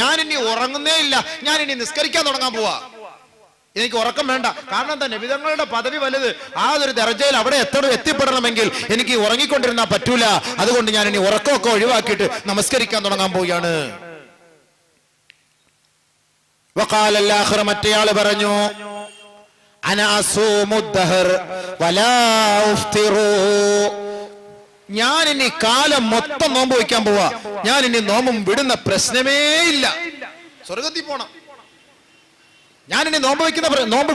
ഞാൻ ഇനി ഉറങ്ങുന്നേ ഇല്ല, ഞാൻ ഇനി നിസ്കരിക്കാൻ തുടങ്ങാൻ പോവാ, എനിക്ക് ഉറക്കം വേണ്ട. കാരണം എന്താ, നബിതങ്ങളുടെ പദവി വലുത്. ആ ഒരു ദർജയിൽ അവിടെ എത്തിപ്പെടണമെങ്കിൽ എനിക്ക് ഉറങ്ങിക്കൊണ്ടിരുന്നാ പറ്റൂല. അതുകൊണ്ട് ഞാൻ ഇനി ഉറക്കമൊക്കെ ഒഴിവാക്കിയിട്ട് നമസ്കരിക്കാൻ തുടങ്ങാൻ പോവുകയാണ്. മറ്റേയാള് പറഞ്ഞു, ഞാൻ ഇനി കാലം മൊത്തം നോമ്പ് വയ്ക്കാൻ പോവാ, ഞാൻ ഇനി നോമ്പും വിടുന്ന പ്രശ്നമേ ഇല്ല, സ്വർഗത്തിൽ പോണം. ഞാനിനി നോമ്പ്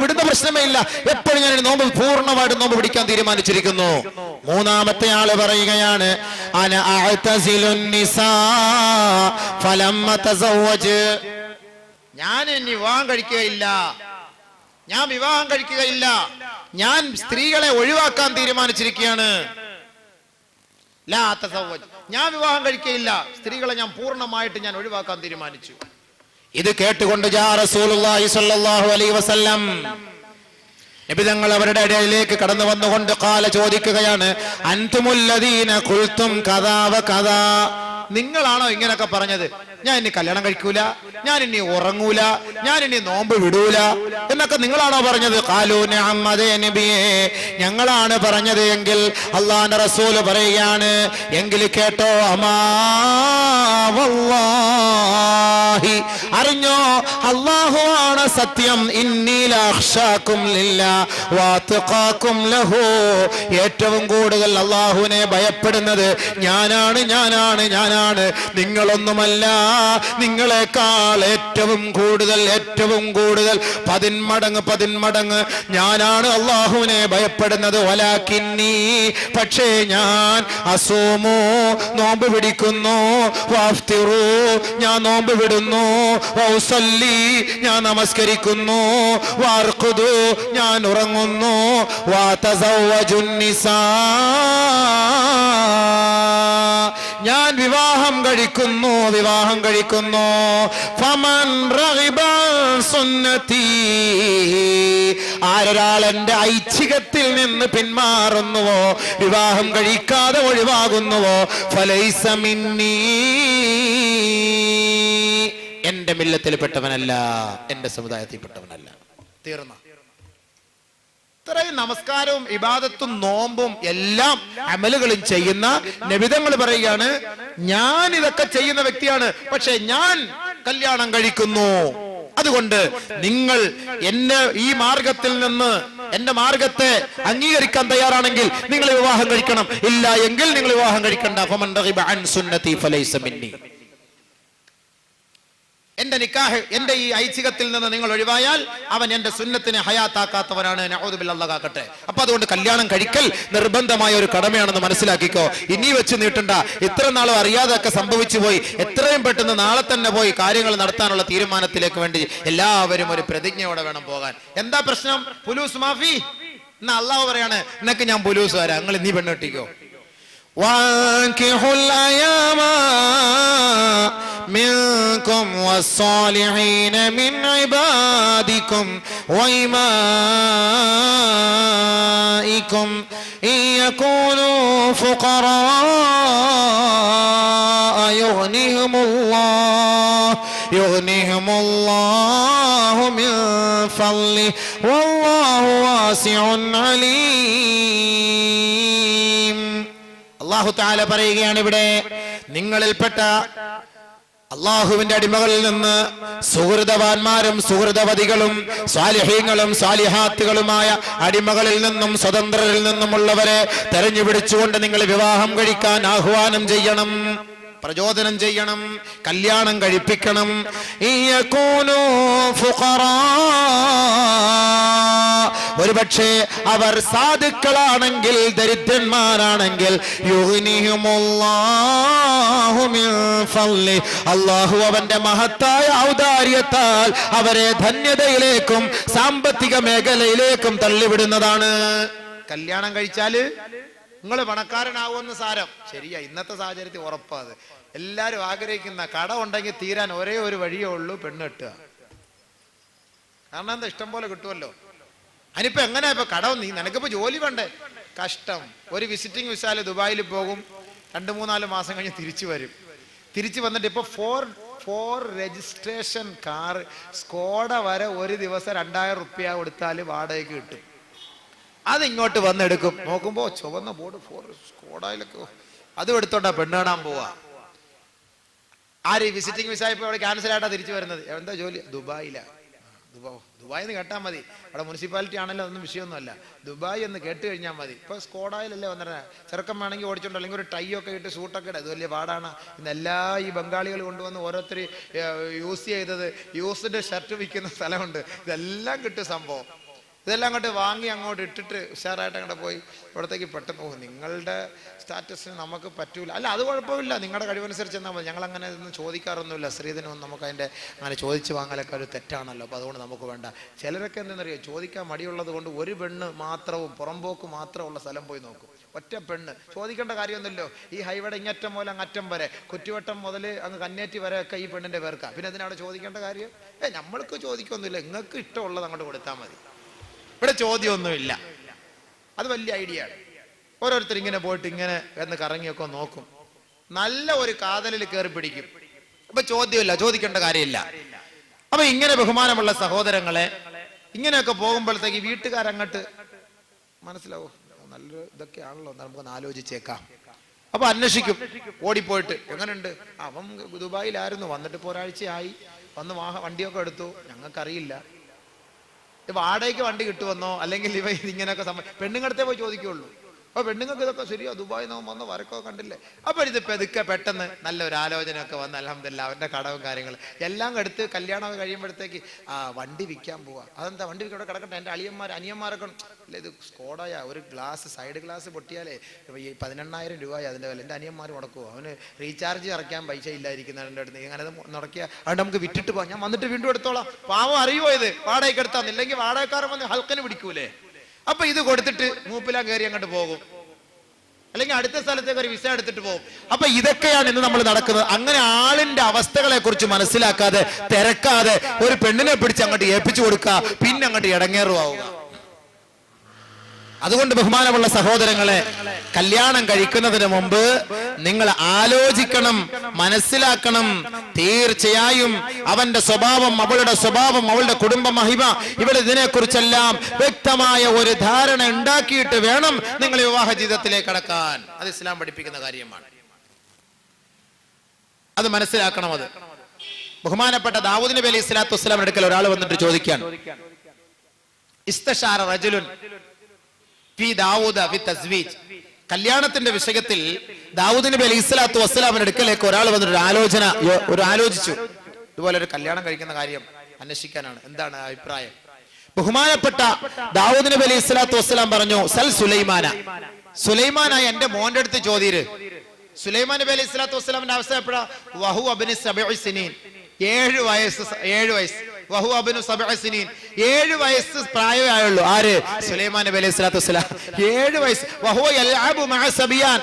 വിടുന്ന പ്രശ്നമേ ഇല്ല, എപ്പോഴും ഞാൻ നോമ്പ് പൂർണ്ണമായിട്ട് നോമ്പ് പിടിക്കാൻ തീരുമാനിച്ചിരിക്കുന്നു. മൂന്നാമത്തെ ആള് പറയുകയാണ്, ഞാൻ ഇനി വിവാഹം കഴിക്കുകയില്ല, ഞാൻ സ്ത്രീകളെ ഒഴിവാക്കാൻ തീരുമാനിച്ചിരിക്കുകയാണ്. ഞാൻ വിവാഹം കഴിക്കുകയില്ല, സ്ത്രീകളെ ഞാൻ പൂർണ്ണമായിട്ട് ഞാൻ ഒഴിവാക്കാൻ തീരുമാനിച്ചു. ഇത് കേട്ടുകൊണ്ട് റസൂലുള്ളാഹി സ്വല്ലല്ലാഹു അലൈഹി വസല്ലം നബി തങ്ങൾ അവരുടെ ഇടയിലേക്ക് കടന്നു വന്നുകൊണ്ട് ചോദിക്കുകയാണ്, അൻതുമുല്ലദീന ഖുൽതും കദാ വ കദാ, നിങ്ങളാണോ ഇങ്ങനെയൊക്കെ പറഞ്ഞത്? ഞാൻ ഇനി കല്യാണം കഴിക്കൂല, ഞാൻ ഇനി ഉറങ്ങൂല, ഞാൻ ഇനി നോമ്പ് വിടൂല എന്നൊക്കെ നിങ്ങളാണോ പറഞ്ഞത്? ഖാലൂ നഅം, അതേ നബിയേ, ഞങ്ങളാണ് പറഞ്ഞത്. എങ്കിൽ അല്ലാഹുവിന്റെ റസൂൽ പറയുകയാണ്, എങ്കിൽ കേട്ടോ, അമാ വല്ലാഹി, അറിഞ്ഞോ, അല്ലാഹു ആണ് സത്യം, ഇന്നി ലഅഖ്ശാകും ലില്ലാഹി വഅത്ഖാകും ലഹു, ഏറ്റവും കൂടുതൽ അല്ലാഹുവിനെ ഭയപ്പെടുന്നത് ഞാനാണ്, നിങ്ങളൊന്നുമല്ല, നിങ്ങളെക്കാൾ ഏറ്റവും കൂടുതൽ 10 മടങ്ങ് ഞാനാണ് അല്ലാഹുവിനെ ഭയപ്പെടുന്നത്. വലാകിന്നി, പക്ഷേ ഞാൻ അസൂമു, നോമ്പ് പിടിക്കുന്നു, വഅഫ്തിറു, ഞാൻ നോമ്പ് വിടുന്നു, വഉസല്ലി, ഞാൻ നമസ്കരിക്കുന്നു, വഅർഖുദു, ഞാൻ ഉറങ്ങുന്നു, വതസവ്വജുൻ നിസാ, ഞാൻ വിവാഹം കഴിക്കുന്നു. ഫമൻ റഗിബ സുന്നതി, ആരൊരാൾ എന്റെ ഐച്ഛികത്തിൽ നിന്ന് പിന്മാറുന്നുവോ, വിവാഹം കഴിക്കാതെ ഒഴിവാകുന്നുവോ, ഫലൈസ മിന്നീ, എന്റെ മില്ലത്തിൽപ്പെട്ടവനല്ല, എന്റെ സമുദായത്തിൽപ്പെട്ടവനല്ല. തീർന്ന. ഇത്രയും നമസ്കാരവും ഇബാദത്തും നോമ്പും എല്ലാം അമലുകളും ചെയ്യുന്ന നബിതങ്ങൾ പറയുകയാണ്, ഞാൻ ഇതൊക്കെ ചെയ്യുന്ന വ്യക്തിയാണ്, പക്ഷെ ഞാൻ കല്യാണം കഴിക്കുന്നു. അതുകൊണ്ട് നിങ്ങൾ എന്നെ ഈ മാർഗത്തിൽ നിന്ന്, എന്റെ മാർഗത്തെ അംഗീകരിക്കാൻ തയ്യാറാണെങ്കിൽ നിങ്ങൾ വിവാഹം കഴിക്കണം, ഇല്ല എങ്കിൽ നിങ്ങൾ വിവാഹം കഴിക്കണ്ട. ഫമൻ റഗിബ അൻ സുന്നതി ഫലൈസ മിന്നി, എന്റെ നിക്കാഹ്, എന്റെ ഈ ഐച്ഛികത്തിൽ നിന്ന് നിങ്ങൾ ഒഴിവായാൽ അവൻ എന്റെ സുന്നത്തിനെ ഹയാത്താക്കാത്തവനാണ്. നഊദു ബില്ലാഹ് കാക്കട്ടെ. അപ്പൊ അതുകൊണ്ട് കല്യാണം കഴിക്കൽ നിർബന്ധമായ ഒരു കടമയാണെന്ന് മനസ്സിലാക്കിക്കോ. ഇനി വെച്ച് നീട്ടണ്ട. ഇത്ര നാളും അറിയാതൊക്കെ സംഭവിച്ചു പോയി. എത്രയും പെട്ടെന്ന് നാളെ തന്നെ പോയി കാര്യങ്ങൾ നടത്താനുള്ള തീരുമാനത്തിലേക്ക് വേണ്ടി എല്ലാവരും ഒരു പ്രതിജ്ഞയോടെ വേണം പോകാൻ. എന്താ പ്രശ്നം? പുലൂസ് മാഫി. എന്നാ അള്ളാഹു പറയാണ്, നിനക്ക് ഞാൻ പുലൂസ് വരാം, നിങ്ങൾ നീ പെണ്ണെട്ടിക്കോ. وَانكِحُوا الْأَيَامَ مِنكُمْ وَالصَّالِحِينَ مِنْ عِبَادِكُمْ وَإِمَائِكُمْ إِنْ يَكُونُوا فُقَرَاءَ يُغْنِهِمُ اللَّهُ مِنْ فَضْلِهِ وَاللَّهُ وَاسِعٌ عَلِيمٌ. അല്ലാഹു തആല പറയുകയാണ് ഇവിടെ, നിങ്ങളിൽപ്പെട്ട അല്ലാഹുവിന്റെ അടിമകളിൽ നിന്ന് സുഹൃതവാന്മാരും സുഹൃതവതികളും സ്വാലിഹീങ്ങളും സ്വാലിഹാത്തുകളുമായ അടിമകളിൽ നിന്നും സ്വതന്ത്രരിൽ നിന്നുമുള്ളവരെ തെരഞ്ഞുപിടിച്ചുകൊണ്ട് നിങ്ങൾ വിവാഹം കഴിക്കാൻ ആഹ്വാനം ചെയ്യണം, പ്രചോദനം ചെയ്യണം, കല്യാണം കഴിപ്പിക്കണം. ഒരുപക്ഷെ അവർ സാധുക്കളാണെങ്കിൽ, ദരിദ്രന്മാരാണെങ്കിൽ, അല്ലാഹു അവന്റെ മഹത്തായ ഔദാര്യത്താൽ അവരെ ധന്യതയിലേക്കും സാമ്പത്തിക മേഖലയിലേക്കും തള്ളിവിടുന്നതാണ്. കല്യാണം കഴിച്ചാല് നിങ്ങൾ പണക്കാരനാവുമെന്ന് സാരം. ശരിയാ, ഇന്നത്തെ സാഹചര്യത്തിൽ ഉറപ്പാത്. എല്ലാരും ആഗ്രഹിക്കുന്ന കട ഉണ്ടെങ്കിൽ തീരാൻ ഒരേ ഒരു വഴിയേ ഉള്ളൂ, പെണ്ണ് കെട്ടുക. കാരണം എന്താ, ഇഷ്ടം പോലെ കിട്ടുമല്ലോ. അതിനിപ്പോ എങ്ങനെയാ ഇപ്പൊ കട, നിനക്കിപ്പോ ജോലി വേണ്ടേ? കഷ്ടം. ഒരു വിസിറ്റിംഗ് വിസാല് ദുബായിൽ പോകും, 2-3-4 മാസം കഴിഞ്ഞ് തിരിച്ചു വരും. തിരിച്ചു വന്നിട്ട് ഇപ്പൊ ഫോർ രജിസ്ട്രേഷൻ കാർ സ്കോഡ വരെ ഒരു ദിവസം 2000 റുപ്യ കൊടുത്താൽ വാടകയ്ക്ക് കിട്ടും. അത് ഇങ്ങോട്ട് വന്നെടുക്കും. നോക്കുമ്പോ ചുവന്ന ബോർഡ് ഫോർ സ്കോഡയിലൊക്കെ അതും എടുത്തോണ്ടാ പെണ്ണ് കാണാൻ പോവാ. ആര് വിസിറ്റിംഗ് വിസ ഇപ്പൊ അവിടെ ക്യാൻസൽ ആയിട്ടാ തിരിച്ചു വരുന്നത്. എന്താ ജോലി? ദുബായിലാണ്. ദുബായ് എന്ന് കേട്ടാൽ മതി. അവിടെ മുനിസിപ്പാലിറ്റി ആണല്ലോ, ഒന്നും വിഷയമൊന്നുമല്ല. ദുബായ് എന്ന് കേട്ട് കഴിഞ്ഞാൽ മതി. ഇപ്പൊ സ്കോഡായിലല്ലേ വന്നിട്ട് ചെറുക്കം വേണമെങ്കിൽ ഓടിച്ചോണ്ടോ, അല്ലെങ്കിൽ ഒരു ടൈ ഒക്കെ ഇട്ട് സൂട്ടൊക്കെ ഇടും. അത് വലിയ പാടാണ്. ഇന്ന് എല്ലാ ഈ ബംഗാളികൾ കൊണ്ടുവന്ന് ഓരോരുത്തർ യൂസ് ചെയ്തത് യൂസ്ഡ് ഷർട്ട് വിൽക്കുന്ന സ്ഥലമുണ്ട്. ഇതെല്ലാം കിട്ടും സംഭവം. ഇതെല്ലാം അങ്ങോട്ട് വാങ്ങി അങ്ങോട്ട് ഇട്ടിട്ട് ഉഷാറായിട്ട് അങ്ങോട്ട് പോയി ഇവിടത്തേക്ക് പെട്ടെന്ന് പോകും. നിങ്ങളുടെ സ്റ്റാറ്റസിന് നമുക്ക് പറ്റൂല. അല്ല, അത് കുഴപ്പമില്ല, നിങ്ങളുടെ കഴിവനുസരിച്ച് എന്നാൽ മതി. ഞങ്ങൾ അങ്ങനെ ഒന്നും ചോദിക്കാറൊന്നുമില്ല. സ്ത്രീധനവും നമുക്ക് അതിൻ്റെ അങ്ങനെ ചോദിച്ച് വാങ്ങലൊക്കെ ഒരു തെറ്റാണല്ലോ. അപ്പോൾ അതുകൊണ്ട് നമുക്ക് വേണ്ട. ചിലരൊക്കെ എന്തെന്നറിയോ, ചോദിക്കാൻ മടിയുള്ളത് കൊണ്ട് ഒരു പെണ്ണ് മാത്രവും പുറമ്പോക്ക് മാത്രമുള്ള സ്ഥലം പോയി നോക്കും. ഒറ്റ പെണ്ണ് ചോദിക്കേണ്ട കാര്യമൊന്നുമില്ലോ. ഈ ഹൈവേയുടെ ഇങ്ങറ്റം മുതൽ അങ്ങറ്റം വരെ, കുറ്റിവട്ടം മുതൽ അങ്ങ് കന്നേറ്റി വരെ ഒക്കെ ഈ പെണ്ണിൻ്റെ പേർക്കാണ്. പിന്നെ അതിനവിടെ ചോദിക്കേണ്ട കാര്യം? നമ്മൾക്ക് ചോദിക്കൊന്നുമില്ല. നിങ്ങൾക്ക് ഇഷ്ടമുള്ളത് അങ്ങോട്ട് കൊടുത്താൽ മതി. ഇവിടെ ചോദ്യമൊന്നുമില്ല. അത് വലിയ ഐഡിയ ആണ്. ഓരോരുത്തർ ഇങ്ങനെ പോയിട്ട് ഇങ്ങനെ എന്ന് കറങ്ങിയൊക്കെ നോക്കും. നല്ല ഒരു കാതലിൽ കയറി പിടിക്കും. അപ്പൊ ചോദ്യമില്ല, ചോദിക്കേണ്ട കാര്യമില്ല. അപ്പൊ ഇങ്ങനെ ബഹുമാനമുള്ള സഹോദരങ്ങളെ, ഇങ്ങനെയൊക്കെ പോകുമ്പോഴത്തേക്ക് വീട്ടുകാരങ്ങോട്ട് മനസ്സിലാവും, നല്ലൊരു ഇതൊക്കെയാണല്ലോ, നമുക്കൊന്ന് ആലോചിച്ചേക്കാം. അപ്പൊ അന്വേഷിക്കും. ഓടിപ്പോയിട്ട് എങ്ങനെയുണ്ട്, അവൻ ദുബായിലായിരുന്നു, വന്നിട്ട് ഇപ്പോൾ ഒരാഴ്ചയായി, വന്ന് വണ്ടിയൊക്കെ എടുത്തു, ഞങ്ങൾക്കറിയില്ല. വാടകയ്ക്ക് വണ്ടി കിട്ടുമെന്നോ അല്ലെങ്കിൽ ഇവ ഇങ്ങനെയൊക്കെ പെണ്ണുങ്ങടുത്തേ പോയി ചോദിക്കുള്ളൂ. അപ്പൊ പെണ്ണുങ്ങൾക്ക് ഇതൊക്കെ ശരിയോ, ദുബായിൽ നിന്ന് വന്ന വരക്കോ കണ്ടില്ലേ. അപ്പൊ ഇത് പെതുക്കെ പെട്ടെന്ന് നല്ലൊരു ആലോചനയൊക്കെ വന്ന് അൽഹംദുലില്ലാഹ് അവന്റെ കടവും കാര്യങ്ങളും എല്ലാം എടുത്ത് കല്യാണമൊക്കെ കഴിയുമ്പോഴത്തേക്ക് വണ്ടി വിൽക്കാൻ പോവാ. അതെന്താ വണ്ടി വിൽക്കാൻ? ഇവിടെ കിടക്കട്ടെ, എൻ്റെ അനിയന്മാരൊക്കെ അല്ല, ഇത് സ്കോഡായ ഒരു ഗ്ലാസ്, സൈഡ് ഗ്ലാസ് പൊട്ടിയാലേ ഈ 18,000 രൂപയായി അതിൻ്റെ വില. എൻ്റെ അനിയന്മാർ മുടക്കുമോ? അവന് റീചാർജ് ഇറക്കാൻ പൈസ ഇല്ലായിരിക്കുന്നതിൻ്റെ അടുത്ത് ഇങ്ങനെ മുടക്കിയ അതുകൊണ്ട് നമുക്ക് വിറ്റിട്ട് പോകാം, ഞാൻ വന്നിട്ട് വീണ്ടും എടുത്തോളാം. പാവം അറിയുമോ ഇത് വാടകയ്ക്ക് എടുത്താന്നില്ലെങ്കിൽ വാടകക്കാരൻ വന്ന് ഹൽക്കന് പിടിക്കൂലേ. അപ്പൊ ഇത് കൊടുത്തിട്ട് മൂപ്പിലാൻ കയറി അങ്ങോട്ട് പോകും, അല്ലെങ്കിൽ അടുത്ത സ്ഥലത്തേക്ക് ഒരു വിസ എടുത്തിട്ട് പോകും. അപ്പൊ ഇതൊക്കെയാണ് ഇന്ന് നമ്മൾ നടക്കുന്നത്. അങ്ങനെ ആളിന്റെ അവസ്ഥകളെ കുറിച്ച് മനസ്സിലാക്കാതെ, തിരക്കാതെ ഒരു പെണ്ണിനെ പിടിച്ച് അങ്ങോട്ട് ഏൽപ്പിച്ചു കൊടുക്കുക, പിന്നെ അങ്ങോട്ട് ഇടങ്ങേറുവാവുക. അതുകൊണ്ട് ബഹുമാനമുള്ള സഹോദരങ്ങളെ, കല്യാണം കഴിക്കുന്നതിന് മുമ്പ് നിങ്ങൾ ആലോചിക്കണം, മനസ്സിലാക്കണം. തീർച്ചയായും അവന്റെ സ്വഭാവം, അവളുടെ സ്വഭാവം, അവളുടെ കുടുംബ മഹിമ, ഇവിടെ ഇതിനെക്കുറിച്ചെല്ലാം വ്യക്തമായ ഒരു ധാരണ ഉണ്ടാക്കിയിട്ട് വേണം നിങ്ങൾ വിവാഹ ജീവിതത്തിലേക്ക് കടക്കാൻ. അത് ഇസ്ലാം പഠിപ്പിക്കുന്ന കാര്യമാണ്. അത് മനസ്സിലാക്കണം. അത് ബഹുമാനപ്പെട്ട ദാവൂദ് നബി അലൈഹി സ്വലാത്തു വസ്സലാമിന്റെ അടുക്കൽ ഒരാൾ വന്നിട്ട് ചോദിക്കാൻ, ഇസ്തശാറ റജുലുൻ ഫീ ദാവൂദ ഫി തസ്വീജ്, കല്യാണത്തിന്റെ വിഷയത്തിൽ ദാവൂദ് നബി അലൈഹി സ്വലാത്തു വസ്സലാമിന്റെ അടുക്കലേക്ക് ഒരാൾ വന്നിട്ട് ആലോചിച്ചു. ഇതുപോലെ ഒരു കല്യാണം കഴിക്കുന്ന കാര്യം അന്വേഷിക്കാനാണ്, എന്താണ് അഭിപ്രായം? ബഹുമാനപ്പെട്ട ദാവൂദ് നബി അലൈഹി സ്വലാത്തു വസ്സലാം പറഞ്ഞു, സൽ സുലൈമാന, സുലൈമാനായ എന്റെ മോന്റെ അടുത്ത് ചോദ്യര്. സുലൈമാൻ നബി അലൈഹി സ്വലാത്തു വസ്സലാമിന്റെ അവസ്ഥ എപ്പോഴാ? വഹു അബ്നു സബഇ സിനീൻ, 7 വയസ്സ്. വഹു അബ്നു സബഇ സിനീൻ, 7 വയസ്സ് പ്രായമായുള്ളൂ. ആര്? സുലൈമാൻ നബി അലൈഹി സ്വലാത്തു വസ്സലാം. 7 വയസ്സ്. വഹു യൽഅബു മഅ സബിയാൻ,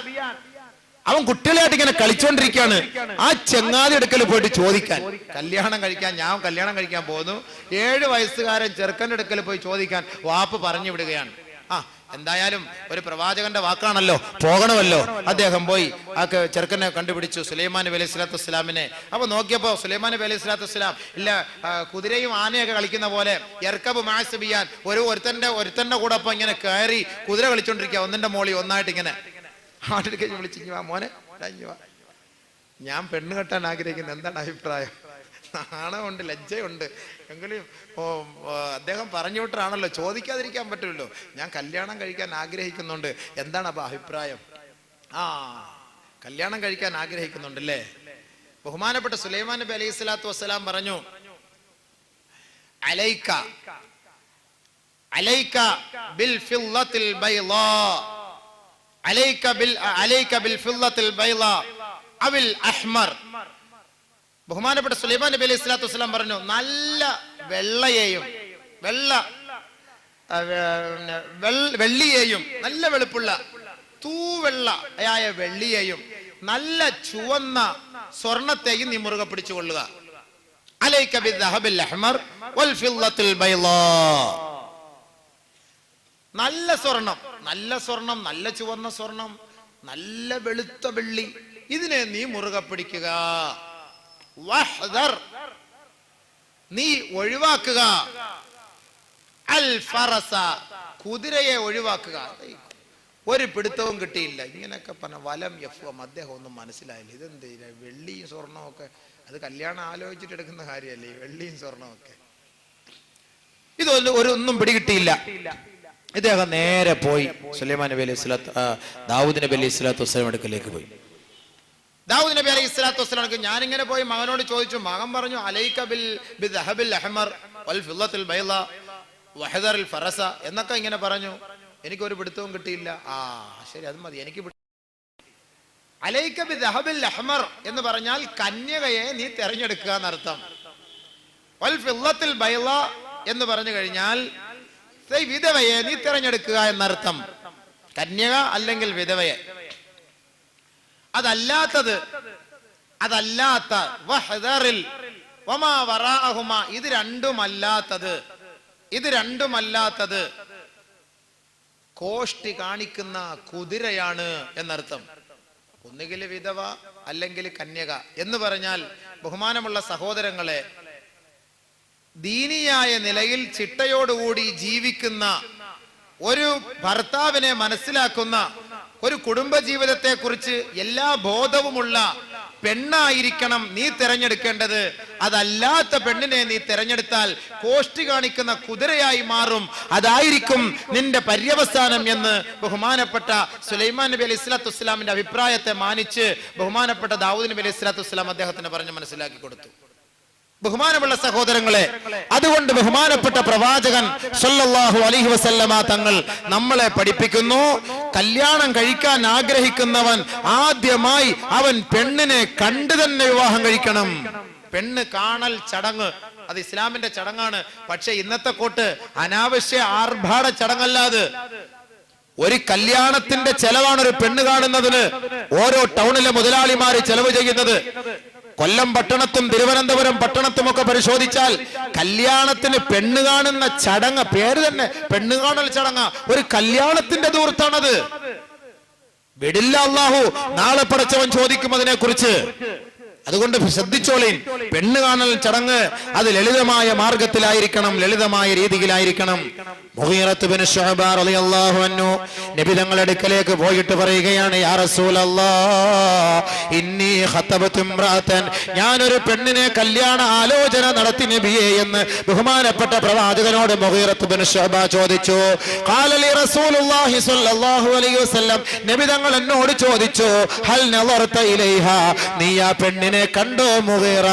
അവൻ കുട്ടികളായിട്ട് ഇങ്ങനെ കളിച്ചോണ്ടിരിക്കുകയാണ്. ആ ചങ്ങാതി അടുക്കൽ പോയിട്ട് ചോദിക്കാൻ, കല്യാണം കഴിക്കാൻ, ഞാൻ കല്യാണം കഴിക്കാൻ പോകുന്നു. 7 വയസ്സുകാരൻ ചെറുക്കൻ്റെ അടുക്കൽ പോയി ചോദിക്കാൻ വാപ്പ് പറഞ്ഞു വിടുകയാണ്. എന്തായാലും ഒരു പ്രവാചകന്റെ വാക്കാണല്ലോ, പോകണമല്ലോ. അദ്ദേഹം പോയി ആ ചെറുക്കനെ കണ്ടുപിടിച്ചു, സുലൈമാൻ നബി അലൈഹി സ്വലാത്തു വസ്സലാമിനെ. അപ്പൊ നോക്കിയപ്പോ സുലൈമാൻ നബി അലൈഹി സ്വലാത്തു വസ്സലാം ഇല്ല, കുതിരയും ആനയൊക്കെ കളിക്കുന്ന പോലെ യർക്കബ് മാസബിയാൻ, ഒരുത്തന്റെ കൂടെ അപ്പൊ ഇങ്ങനെ കയറി കുതിര കളിച്ചോണ്ടിരിക്കുക, ഒന്നിന്റെ മോളി ഒന്നായിട്ട് ഇങ്ങനെ ആട്ടിൽ വിളിച്ചു, മോനെ ഞാൻ പെണ്ണ് കെട്ടാൻ ആഗ്രഹിക്കുന്നു, എന്താണ് അഭിപ്രായം? നാണമുണ്ട്, ലജ്ജയുണ്ട്, എങ്കിലും അദ്ദേഹം പറഞ്ഞു വിട്ടാണല്ലോ, ചോദിക്കാതിരിക്കാൻ പറ്റുമല്ലോ. ഞാൻ കല്യാണം കഴിക്കാൻ ആഗ്രഹിക്കുന്നുണ്ട്, എന്താണ് അപ്പൊ അഭിപ്രായം? കല്യാണം കഴിക്കാൻ ആഗ്രഹിക്കുന്നുണ്ടല്ലേ. ബഹുമാനപ്പെട്ട സുലൈമാൻ നബി അലൈഹി സ്വലാത്തു വസ്സലാം പറഞ്ഞു, അലൈക ബിൽ ഫില്ലത്തിൽ ബൈളാ, അലൈക ബിൽ ഫില്ലത്തിൽ ബൈളാ അവിൽ അഹ്മർ. ബഹുമാനപ്പെട്ട സുലൈമാൻ നബി അലൈഹി സ്വലാത്തു വസ്സലാം പറഞ്ഞു, നല്ല വെള്ളയെയും വെള്ളിയെയും, നല്ല വെളുപ്പുള്ള തൂവെള്ളയായ വെള്ളിയെയും നല്ല ചുവന്ന സ്വർണത്തെയും നീ മുറുകെ പിടിച്ചുകൊള്ളുക. അലൈക ബിദ്ദഹബിൽ അഹ്മർ വൽ ഫില്ലത്തിൽ ബൈളാ, നല്ല സ്വർണം, നല്ല ചുവന്ന സ്വർണം, നല്ല വെളുത്ത വെള്ളി, ഇതിനെ നീ മുറുകെ പിടിക്കുക. വഹ്ദർ, നീ ഒഴിവാക്കുക, അൽ ഫറസ, കുതിരയെ ഒഴിവാക്കുക. ഒരു പിടുത്തവും കിട്ടിയില്ല. ഇങ്ങനെയൊക്കെ പറഞ്ഞ വലം യഫ്വം, അദ്ദേഹം ഒന്നും മനസ്സിലായില്ല. ഇതെന്ത് വെള്ളിയും സ്വർണവും ഒക്കെ, അത് കല്യാണം ആലോചിച്ചിട്ട് എടുക്കുന്ന കാര്യമല്ലേ ഈ വെള്ളിയും സ്വർണവും ഒക്കെ. ഇതൊന്നും ഒന്നും പിടികിട്ടിയില്ല. ഇദ്ദേഹം നേരെ പോയി സുലൈമാൻ നബി അലൈഹി സ്വലാത്തു ദാവൂദ് നബി അലൈഹി സ്വലാത്തു വസ്സലാം അടുക്കലേക്ക് പോയി. ദാവൂദ് നബി അലൈഹി സ്വലാത്തു വസ്സലാം ഞാനിങ്ങനെ പോയി മകനോട് ചോദിച്ചു. മകൻ പറഞ്ഞു, അലൈക ബിൽ ദഹബിൽ അഹ്മർ വൽ ഫിദ്ദത്തിൽ ബൈള വഹദറിൽ ഫറസ എന്നൊക്കെ ഇങ്ങനെ പറഞ്ഞു. എനിക്കൊരു പിടുത്തവും കിട്ടിയില്ല. ശരി, അത് മതി, എനിക്ക് അലൈക ബി ദഹബിൽ അഹ്മർ എന്ന് പറഞ്ഞാൽ കന്യകയെ നീ തെരഞ്ഞെടുക്കുക എന്നർത്ഥം. വൽ ഫിദ്ദത്തിൽ ബൈള എന്ന് പറഞ്ഞു കഴിഞ്ഞാൽ വിധവയെ നീ തെരഞ്ഞെടുക്കുക എന്നർത്ഥം. കന്യക അല്ലെങ്കിൽ വിധവയെ. അതല്ലാത്ത വഹദറിൽ വമാ വറാഅഹുമാ, ഇത് രണ്ടുമല്ലാത്തത് കോഷ്ടി കാണിക്കുന്ന കുതിരയാണ് എന്നർത്ഥം. ഒന്നുകിൽ വിധവ അല്ലെങ്കിൽ കന്യക എന്ന് പറഞ്ഞാൽ, ബഹുമാനമുള്ള സഹോദരങ്ങളെ, ദീനിയായ നിലയിൽ ചിട്ടയോടുകൂടി ജീവിക്കുന്ന ഒരു ഭർത്താവിനെ മനസ്സിലാക്കുന്ന, ഒരു കുടുംബ ജീവിതത്തെ കുറിച്ച് എല്ലാ ബോധവുമുള്ള പെണ്ണായിരിക്കണം നീ തെരഞ്ഞെടുക്കേണ്ടത്. അതല്ലാത്ത പെണ്ണിനെ നീ തെരഞ്ഞെടുത്താൽ കോഷ്ടി കാണിക്കുന്ന കുതിരയായി മാറും. അതായിരിക്കും നിന്റെ പര്യവസാനം എന്ന് ബഹുമാനപ്പെട്ട സുലൈമാൻ നബി അലൈഹി സ്വലാത്തു വസ്സലാമിന്റെ അഭിപ്രായത്തെ മാനിച്ച് ബഹുമാനപ്പെട്ട ദാവൂദ് നബി അലൈഹി സ്വലാത്തു വസ്സലാം അദ്ദേഹത്തിന് പറഞ്ഞ് മനസ്സിലാക്കി കൊടുത്തു. ബഹുമാനമുള്ള സഹോദരങ്ങളെ, അതുകൊണ്ട് ബഹുമാനപ്പെട്ട പ്രവാചകൻ സല്ലല്ലാഹു അലൈഹി വസല്ലമ തങ്ങൾ നമ്മളെ പഠിപ്പിക്കുന്നു, കല്യാണം കഴിക്കാൻ ആഗ്രഹിക്കുന്നവൻ ആദ്യമായി അവൻ പെണ്ണിനെ കണ്ടു തന്നെ വിവാഹം കഴിക്കണം. പെണ്ണ് കാണൽ ചടങ്ങ് അത് ഇസ്ലാമിന്റെ ചടങ്ങാണ്. പക്ഷെ ഇന്നത്തെ കൂട്ട് അനാവശ്യ ആർഭാട ചടങ്ങല്ലാതെ ഒരു കല്യാണത്തിന്റെ ചെലവാണ് ഒരു പെണ്ണ് കാണുന്നതിന് ഓരോ ടൗണിലെ മുതലാളിമാര് ചെലവ് ചെയ്യുന്നത്. കൊല്ലം പട്ടണത്തും തിരുവനന്തപുരം പട്ടണത്തും ഒക്കെ പരിശോധിച്ചാൽ കല്യാണത്തിന് പെണ്ണ് കാണുന്ന ചടങ്ങ്, പേര് തന്നെ പെണ്ണ് കാണൽ ചടങ്ങ്, ഒരു കല്യാണത്തിന്റെ ദൂരത്താണത്. വിടില്ല അല്ലാഹു, നാളെ പടച്ചവൻ ചോദിക്കും അതിനെ കുറിച്ച്. അതുകൊണ്ട് ശ്രദ്ധിച്ചോളീൻ, പെണ്ണ് കാണൽ ചടങ്ങ് അത് ലളിതമായ മാർഗത്തിലായിരിക്കണം, ലളിതമായ രീതിയിലായിരിക്കണം. മുഗീറത്ത് ബിൻ ശുഅബ റളിയല്ലാഹു അൻഹു നബി തങ്ങളുടെ അടുക്കലേക്ക് പോയിട്ട് പറയുകയാണ്, യാ റസൂലല്ലാഹ് ഇന്നി ഖതബതു ഇംറഅതൻ, ഞാനൊരു പെണ്ണിനെ കല്യാണ ആലോചന നടത്തി നബിയേ എന്ന് ബഹുമാനപ്പെട്ട പ്രവാചകനോട് മുഗീറത്ത് ബിൻ ശുഅബ ചോദിച്ചു. ഖാല ലി റസൂലുള്ളാഹി സ്വല്ലല്ലാഹു അലൈഹി വസല്ലം, നബി തങ്ങൾ എന്നോട് ചോദിച്ചു, ഹൽ നളർത ഇലൈഹാ, നീ ആ പെണ്ണിനെ കണ്ടോ മുഗീറ,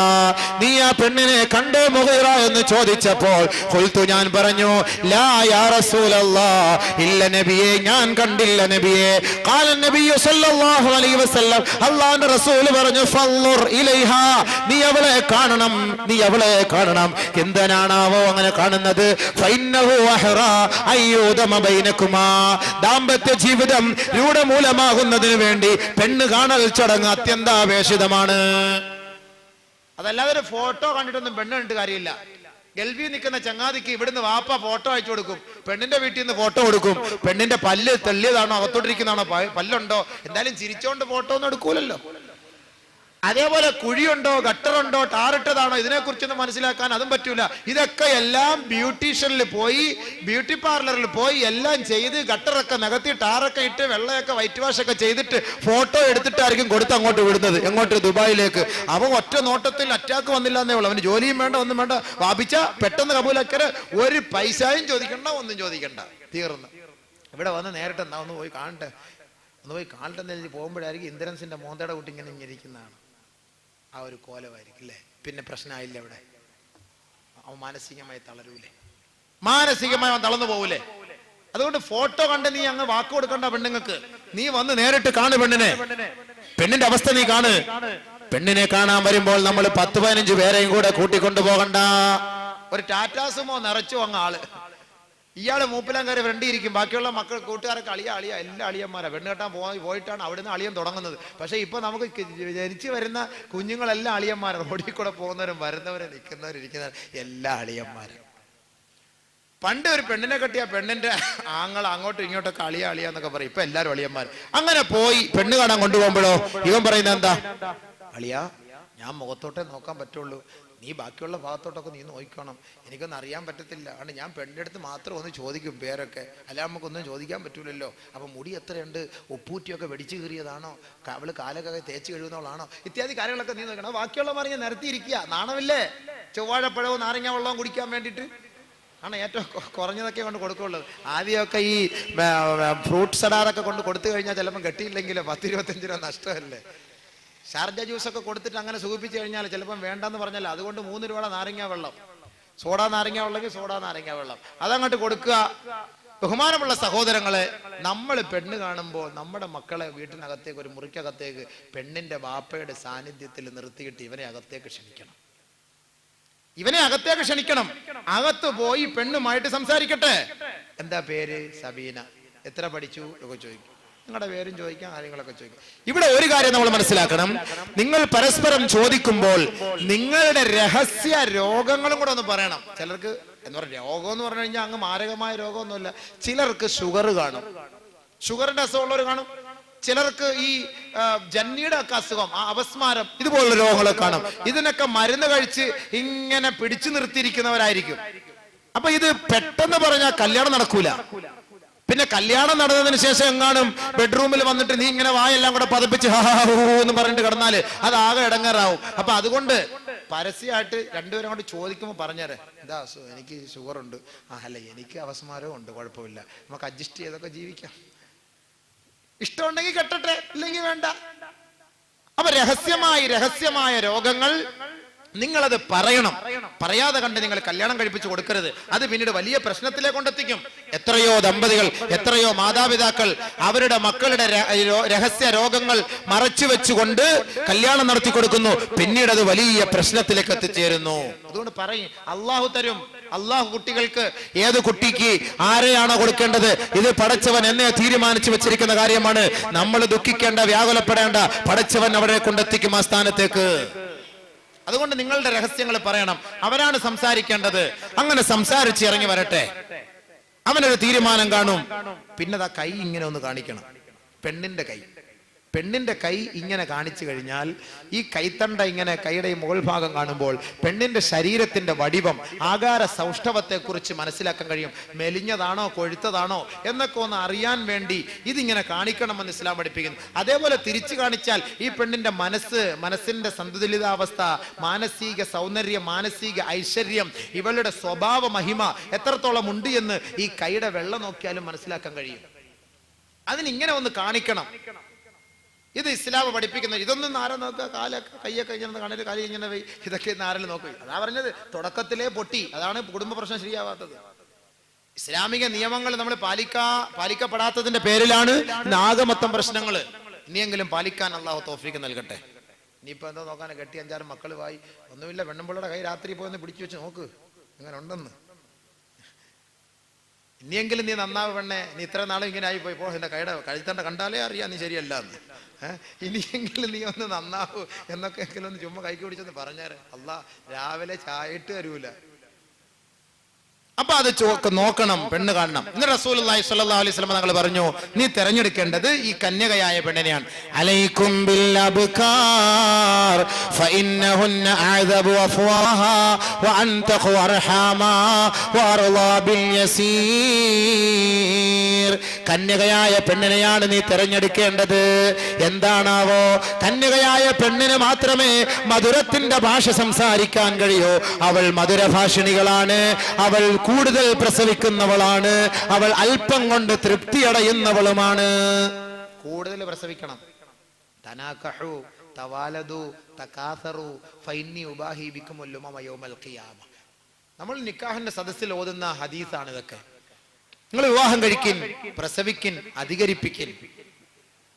നീ ആ പെണ്ണിനെ കണ്ടോ മുഗീറ എന്ന് ചോദിച്ചപ്പോൾ ഖുൽതു, ഞാൻ പറഞ്ഞു, ലാ യാ റസൂലല്ലാഹ്, ഇല്ല നബിയേ, ഞാൻ കണ്ടില്ല നബിയേ. ഖാല നബിയു സല്ലല്ലാഹു അലൈഹി വസല്ലം, അല്ലാഹുവിന്റെ റസൂൽ പറഞ്ഞു, ഫൻളുർ ഇലൈഹാ, നീ അവളെ കാണണം, നീ അവളെ കാണണം. എന്തിനാണാവോ അങ്ങനെ കാണുന്നത്? ഫഇന്നഹു അഹ്റാ അയ്യൂദമ ബൈനകുമാ, ദാമ്പത്യ ജീവിതം രൂഢമൂലമാകുന്നതിന് വേണ്ടി പെണ്ണ് കാണൽ ചടങ്ങ് അത്യന്താപേക്ഷിതമാണ്. അതല്ലാതെ ഒരു ഫോട്ടോ കണ്ടിട്ടൊന്നും പെണ്ണ് കണ്ടിട്ട് കാര്യമില്ല. ഗൾഫിൽ നിൽക്കുന്ന ചങ്ങാതിക്ക് ഇവിടുന്ന് വാപ്പ ഫോട്ടോ അയച്ചു കൊടുക്കും, പെണ്ണിന്റെ വീട്ടിൽ നിന്ന് ഫോട്ടോ കൊടുക്കും. പെണ്ണിന്റെ പല്ല് തെള്ളിയതാണോ അകത്തോട്ടിരിക്കുന്നതാണോ, പല്ലുണ്ടോ, എന്തായാലും ചിരിച്ചോണ്ട് ഫോട്ടോ ഒന്നും എടുക്കൂലല്ലോ. അതേപോലെ കുഴിയുണ്ടോ ഗട്ടറുണ്ടോ ടാറിട്ടതാണോ ഇതിനെക്കുറിച്ചൊന്നും മനസ്സിലാക്കാൻ അതും പറ്റൂല. ഇതൊക്കെ എല്ലാം ബ്യൂട്ടീഷ്യനിൽ പോയി, ബ്യൂട്ടി പാർലറിൽ പോയി എല്ലാം ചെയ്ത് ഗട്ടറൊക്കെ നികത്തി ടാറൊക്കെ ഇട്ട് വെള്ളയൊക്കെ വൈറ്റ് വാഷ് ഒക്കെ ചെയ്തിട്ട് ഫോട്ടോ എടുത്തിട്ടായിരിക്കും കൊടുത്ത് അങ്ങോട്ട് വിടുന്നത്. എങ്ങോട്ട്? ദുബായിലേക്ക്. അവൻ ഒറ്റ നോട്ടത്തിൽ അറ്റാക്ക് വന്നില്ല എന്നേ ഉള്ളൂ. അവന് ജോലിയും വേണ്ട, ഒന്നും വേണ്ട, വാപിച്ച പെട്ടെന്ന് കബൂലാക്കര്, ഒരു പൈസയും ചോദിക്കണ്ട, ഒന്നും ചോദിക്കണ്ട, തീർന്ന്. ഇവിടെ വന്ന് നേരിട്ട് എന്നാ ഒന്ന് പോയി കാണട്ടെ, ഒന്ന് പോയി കാണട്ടെ എന്ന് പോകുമ്പോഴായിരിക്കും ഇന്ദ്രൻസിന്റെ മോന്തയുടെ കുട്ടി ഇങ്ങനെ ഇരിക്കുന്നതാണ്. ആ ഒരു കോലമായിരിക്കും അല്ലേ. പിന്നെ പ്രശ്നമായില്ല അവിടെ. അവൻ മാനസികമായി തളരൂലേ, മാനസികമായി അവൻ തളർന്നു പോകൂലേ. അതുകൊണ്ട് ഫോട്ടോ കണ്ട് നീ അങ്ങ് വാക്ക് കൊടുക്കണ്ട പെണ്ണുങ്ങൾക്ക്. നീ വന്ന് നേരിട്ട് കാണു പെണ്ണിനെ, പെണ്ണിന്റെ അവസ്ഥ നീ കാണ്. പെണ്ണിനെ കാണാൻ വരുമ്പോൾ നമ്മൾ 10-15 പേരെയും കൂടെ കൂട്ടിക്കൊണ്ടു പോകണ്ട. ഒരു ടാറ്റാസുമോ നിറച്ചു അങ്ങ് ആള്, ഇയാള് മൂപ്പിലാൻ കയറി ഫ്രണ്ടിരിക്കും, ബാക്കിയുള്ള മക്കൾ കൂട്ടുകാരൊക്കെ അളിയ എല്ലാ അളിയന്മാരാ. പെണ്ണ് കെട്ടാൻ പോയിട്ടാണ് അവിടുന്ന് അളിയൻ തുടങ്ങുന്നത്. പക്ഷെ ഇപ്പൊ നമുക്ക് ജനിച്ചു വരുന്ന കുഞ്ഞുങ്ങളെല്ലാം അളിയന്മാരാണ്. റോഡിൽ കൂടെ പോകുന്നവരും വരുന്നവരും നിൽക്കുന്നവരും ഇരിക്കുന്നവരും എല്ലാ അളിയന്മാരും. പണ്ട് ഒരു പെണ്ണിനെ കെട്ടിയ പെണ്ണിന്റെ ആങ്ങൾ അങ്ങോട്ടും ഇങ്ങോട്ടൊക്കെ അളിയ എന്നൊക്കെ പറയും. ഇപ്പൊ എല്ലാരും അളിയന്മാർ. അങ്ങനെ പോയി പെണ്ണ് കാണാൻ കൊണ്ടുപോകുമ്പോഴോ ഇവൻ പറയുന്നത് എന്താ? അളിയ, ഞാൻ മുഖത്തോട്ടേ നോക്കാൻ പറ്റുള്ളൂ, നീ ബാക്കിയുള്ള ഭാഗത്തോട്ടൊക്കെ നീ നോക്കണം, എനിക്കൊന്നും അറിയാൻ പറ്റത്തില്ല. അതുകൊണ്ട് ഞാൻ പെണ്ണിൻ്റെ അടുത്ത് മാത്രം ഒന്ന് ചോദിക്കും പേരൊക്കെ, അല്ല നമുക്കൊന്നും ചോദിക്കാൻ പറ്റൂലല്ലോ. അപ്പം മുടി എത്രയുണ്ട്, ഉപ്പൂറ്റിയൊക്കെ വെടിച്ചു കീറിയതാണോ, അവള് കാലൊക്കെ തേച്ച് കഴുകുന്നവളാണോ, ഇത്യാദി കാര്യങ്ങളൊക്കെ നീ നോക്കണം. ബാക്കിയുള്ള പറഞ്ഞ് നിരത്തിയിരിക്കുക, നാണമില്ലേ? ചൊവ്വാഴപ്പഴവും നാരങ്ങ വെള്ളവും കുടിക്കാൻ വേണ്ടിയിട്ട് ആണ് ഏറ്റവും കുറഞ്ഞതൊക്കെ കൊണ്ട് കൊടുക്കുള്ളൂ. ആദ്യമൊക്കെ ഈ ഫ്രൂട്ട് സലാഡൊക്കെ കൊണ്ട് കൊടുത്തു കഴിഞ്ഞാൽ ചിലപ്പം കെട്ടിയില്ലെങ്കിലോ 10-25 രൂപ നഷ്ടമല്ലേ. ഷാർജ ജ്യൂസൊക്കെ കൊടുത്തിട്ട് അങ്ങനെ സൂചിപ്പിച്ച് കഴിഞ്ഞാൽ ചിലപ്പം വേണ്ടെന്ന് പറഞ്ഞാൽ അതുകൊണ്ട് 3 രൂപയുടെ നാരങ്ങ വെള്ളം, സോഡാ നാരങ്ങ വെള്ളമെങ്കിൽ സോഡാ നാരങ്ങ വെള്ളം അതങ്ങോട്ട് കൊടുക്കുക. ബഹുമാനമുള്ള സഹോദരങ്ങളെ, നമ്മൾ പെണ്ണ് കാണുമ്പോൾ നമ്മുടെ മക്കളെ വീട്ടിനകത്തേക്ക് ഒരു മുറിക്കകത്തേക്ക് പെണ്ണിന്റെ ബാപ്പയുടെ സാന്നിധ്യത്തിൽ നിർത്തിയിട്ട് ഇവനെ അകത്തേക്ക് ക്ഷണിക്കണം. അകത്ത് പോയി പെണ്ണുമായിട്ട് സംസാരിക്കട്ടെ. എന്താ പേര്? സബീന. എത്ര പഠിച്ചു ഒക്കെ ചോദിക്കും. നിങ്ങളുടെ പേരും ചോദിക്കാം, കാര്യങ്ങളൊക്കെ ചോദിക്കാം. ഇവിടെ ഒരു കാര്യം നമ്മൾ മനസ്സിലാക്കണം, നിങ്ങൾ പരസ്പരം ചോദിക്കുമ്പോൾ നിങ്ങളുടെ രഹസ്യ രോഗങ്ങളും കൂടെ ഒന്ന് പറയണം. ചിലർക്ക് എന്താ പറയുക, രോഗം എന്ന് പറഞ്ഞു കഴിഞ്ഞാൽ അങ്ങ് മാരകമായ രോഗമൊന്നുമില്ല. ചിലർക്ക് ഷുഗർ കാണും, ഷുഗറിന്റെ അസുഖമുള്ളവർ കാണും. ചിലർക്ക് ഈ ജന്നിയുടെ ഒക്കെ അസുഖം, അപസ്മാരം, ഇതുപോലുള്ള രോഗങ്ങളെ കാണും. ഇതിനൊക്കെ മരുന്ന് കഴിച്ച് ഇങ്ങനെ പിടിച്ചു നിർത്തിയിരിക്കുന്നവരായിരിക്കും. അപ്പൊ ഇത് പെട്ടെന്ന് പറഞ്ഞാൽ കല്യാണം നടക്കൂല. പിന്നെ കല്യാണം നടന്നതിന് ശേഷം എങ്ങാനും ബെഡ്റൂമിൽ വന്നിട്ട് നീ ഇങ്ങനെ വായെല്ലാം കൂടെ പതപ്പിച്ച് എന്ന് പറഞ്ഞിട്ട് കിടന്നാല് അത് ആകെ ഇടങ്ങാറാവും. അപ്പൊ അതുകൊണ്ട് പരസ്യമായിട്ട് രണ്ടുപേരും കൊണ്ട് ചോദിക്കുമ്പോൾ പറഞ്ഞേരെ, എന്താ എനിക്ക് ഷുഗർ ഉണ്ട്, അല്ല എനിക്ക് അപസ്മാരവും ഉണ്ട്, കുഴപ്പമില്ല, നമുക്ക് അഡ്ജസ്റ്റ് ചെയ്തൊക്കെ ജീവിക്കാം. ഇഷ്ടമുണ്ടെങ്കിൽ കെട്ടട്ടെ, ഇല്ലെങ്കിൽ വേണ്ട. അപ്പൊ രഹസ്യമായ രോഗങ്ങൾ നിങ്ങളത് പറയണം. പറയാതെ കണ്ട് നിങ്ങൾ കല്യാണം കഴിപ്പിച്ചു കൊടുക്കരുത്. അത് പിന്നീട് വലിയ പ്രശ്നത്തിലേക്ക് കൊണ്ടെത്തിക്കും. എത്രയോ ദമ്പതികൾ, എത്രയോ മാതാപിതാക്കൾ അവരുടെ മക്കളുടെ രഹസ്യ രോഗങ്ങൾ മറച്ചു വെച്ചുകൊണ്ട് കല്യാണം നടത്തി കൊടുക്കുന്നു. പിന്നീട് അത് വലിയ പ്രശ്നത്തിലേക്ക് എത്തിച്ചേരുന്നു. അതുകൊണ്ട് പറയും, അള്ളാഹു തരും. അള്ളാഹു കുട്ടികൾക്ക് ഏത് കുട്ടിക്ക് ആരെയാണോ കൊടുക്കേണ്ടത്, ഇത് പടച്ചവൻ എന്നെ തീരുമാനിച്ചു വെച്ചിരിക്കുന്ന കാര്യമാണ്. നമ്മൾ ദുഃഖിക്കേണ്ട, വ്യാകുലപ്പെടേണ്ട. പടച്ചവൻ അവരെ കൊണ്ടെത്തിക്കും ആ സ്ഥാനത്തേക്ക്. അതുകൊണ്ട് നിങ്ങളുടെ രഹസ്യങ്ങൾ പറയണം. അവരാണ് സംസാരിക്കേണ്ടത്. അങ്ങനെ സംസാരിച്ച് ഇറങ്ങി വരട്ടെ, അവനൊരു തീരുമാനം കാണും. പിന്നെ ആ കൈ ഇങ്ങനെ ഒന്ന് കാണിക്കണം. പെണ്ണിന്റെ കൈ ഇങ്ങനെ കാണിച്ചു കഴിഞ്ഞാൽ ഈ കൈത്തണ്ട ഇങ്ങനെ കൈയുടെ മുകൾ ഭാഗം കാണുമ്പോൾ പെണ്ണിന്റെ ശരീരത്തിന്റെ വടിവം, ആകാര സൗഷ്ഠവത്തെ കുറിച്ച് മനസ്സിലാക്കാൻ കഴിയും. മെലിഞ്ഞതാണോ കൊഴുത്തതാണോ എന്നൊക്കെ ഒന്ന് അറിയാൻ വേണ്ടി ഇതിങ്ങനെ കാണിക്കണമെന്ന് ഇസ്ലാം പഠിപ്പിക്കുന്നു. അതേപോലെ തിരിച്ചു കാണിച്ചാൽ ഈ പെണ്ണിന്റെ മനസ്സിന്റെ സന്തുലിതാവസ്ഥ, മാനസിക സൗന്ദര്യം, മാനസിക ഐശ്വര്യം, ഇവളുടെ സ്വഭാവ മഹിമ എത്രത്തോളം ഉണ്ട് എന്ന് ഈ കൈയുടെ വെള്ളം നോക്കിയാലും മനസ്സിലാക്കാൻ കഴിയും. അതിനിങ്ങനെ ഒന്ന് കാണിക്കണം. ഇത് ഇസ്ലാം പഠിപ്പിക്കുന്ന. ഇതൊന്നും ആരോ നോക്കുക, കൈയൊക്കെ ഇങ്ങനെ കാണരുത്, കാലി ഇങ്ങനെ പോയി, ഇതൊക്കെ ആരെങ്കിലും നോക്കുക. അതാ പറഞ്ഞത്, തുടക്കത്തിലേ പൊട്ടി. അതാണ് കുടുംബ പ്രശ്നം ശരിയാവാത്തത്. ഇസ്ലാമിക നിയമങ്ങൾ നമ്മൾ പാലിക്കപ്പെടാത്തതിന്റെ പേരിലാണ് ആകമൊത്തം പ്രശ്നങ്ങൾ. ഇനിയെങ്കിലും പാലിക്കാൻ അള്ളാഹു തൗഫീഖ് നൽകട്ടെ. ഇനിയിപ്പോ എന്തോ നോക്കാനെ, കെട്ടി 5-6 മക്കളുമായി ഒന്നുമില്ല, പെണ്ണുമ്പിള്ളയുടെ കൈ രാത്രി പോയെന്ന് പിടിച്ചു വെച്ച് നോക്ക് എങ്ങനെ ഉണ്ടെന്ന്. ഇനിയെങ്കിലും നീ നന്നാവ് പെണ്ണെ, നീ ഇത്ര നാളും ഇങ്ങനെ ആയി പോയി, എന്റെ കഴുത്തണ്ട കണ്ടാലേ അറിയാം നീ ശരിയല്ല എന്ന്. ഇനിയെങ്കിലും നീ ഒന്ന് നന്നാവൂ എന്നൊക്കെ ഒന്ന് ചുമ്മാ കൈക്ക് പിടിച്ചൊന്ന് പറഞ്ഞേരെ. അല്ലാഹ് രാവിലെ ചായ ഇട്ട് തരൂല. അപ്പൊ അത് നോക്കണം, പെണ്ണ് കാണണം. ഇന്ന് റസൂലുള്ളാഹി സ്വല്ലല്ലാഹു അലൈഹി വസല്ലം തങ്ങൾ പറഞ്ഞു, നീ തിരഞ്ഞെടുക്കേണ്ടത് ഈ കന്യകയായ പെണ്ണിനെയാണ്. അലൈക്കും ബിൽ അബ്കാർ ഫഇന്നഹുന്ന അഅദബു അഫ്വാഹാ വഅൻതഖു അർഹാമാ വഅർളാ ബിൽ യസീർ. കന്യകയായ പെണ്ണിനെയാണ് നീ തിരഞ്ഞെടുക്കേണ്ടത്. എന്താണാവോ, കന്യകയായ പെണ്ണിന് മാത്രമേ മധുരത്തിന്റെ ഭാഷ സംസാരിക്കാൻ കഴിയൂ. അവൾ മധുരഭാഷിണികളാണ്. അവൾ കൂടുതൽ പ്രസവിക്കുന്നവളാണ്. അവൾ അല്പം കൊണ്ട് തൃപ്തിയടയുന്നവളുമാണ്. കൂടുതൽ പ്രസവിക്കണം. തനാകഹു തവാലദു തകാസറു ഫഇന്നി ഉബാഹി ബികുമുൽ ഉമമ യൗമൽ ഖിയാമ. നമ്മൾ നിക്കാഹിന്റെ സദസ്സിൽ ഓതുന്ന ഹദീസാണ് ഇതൊക്കെ. നിങ്ങൾ വിവാഹം കഴിക്കിൻ, പ്രസവിക്കിൻ, അധികരിപ്പിക്കിൻ.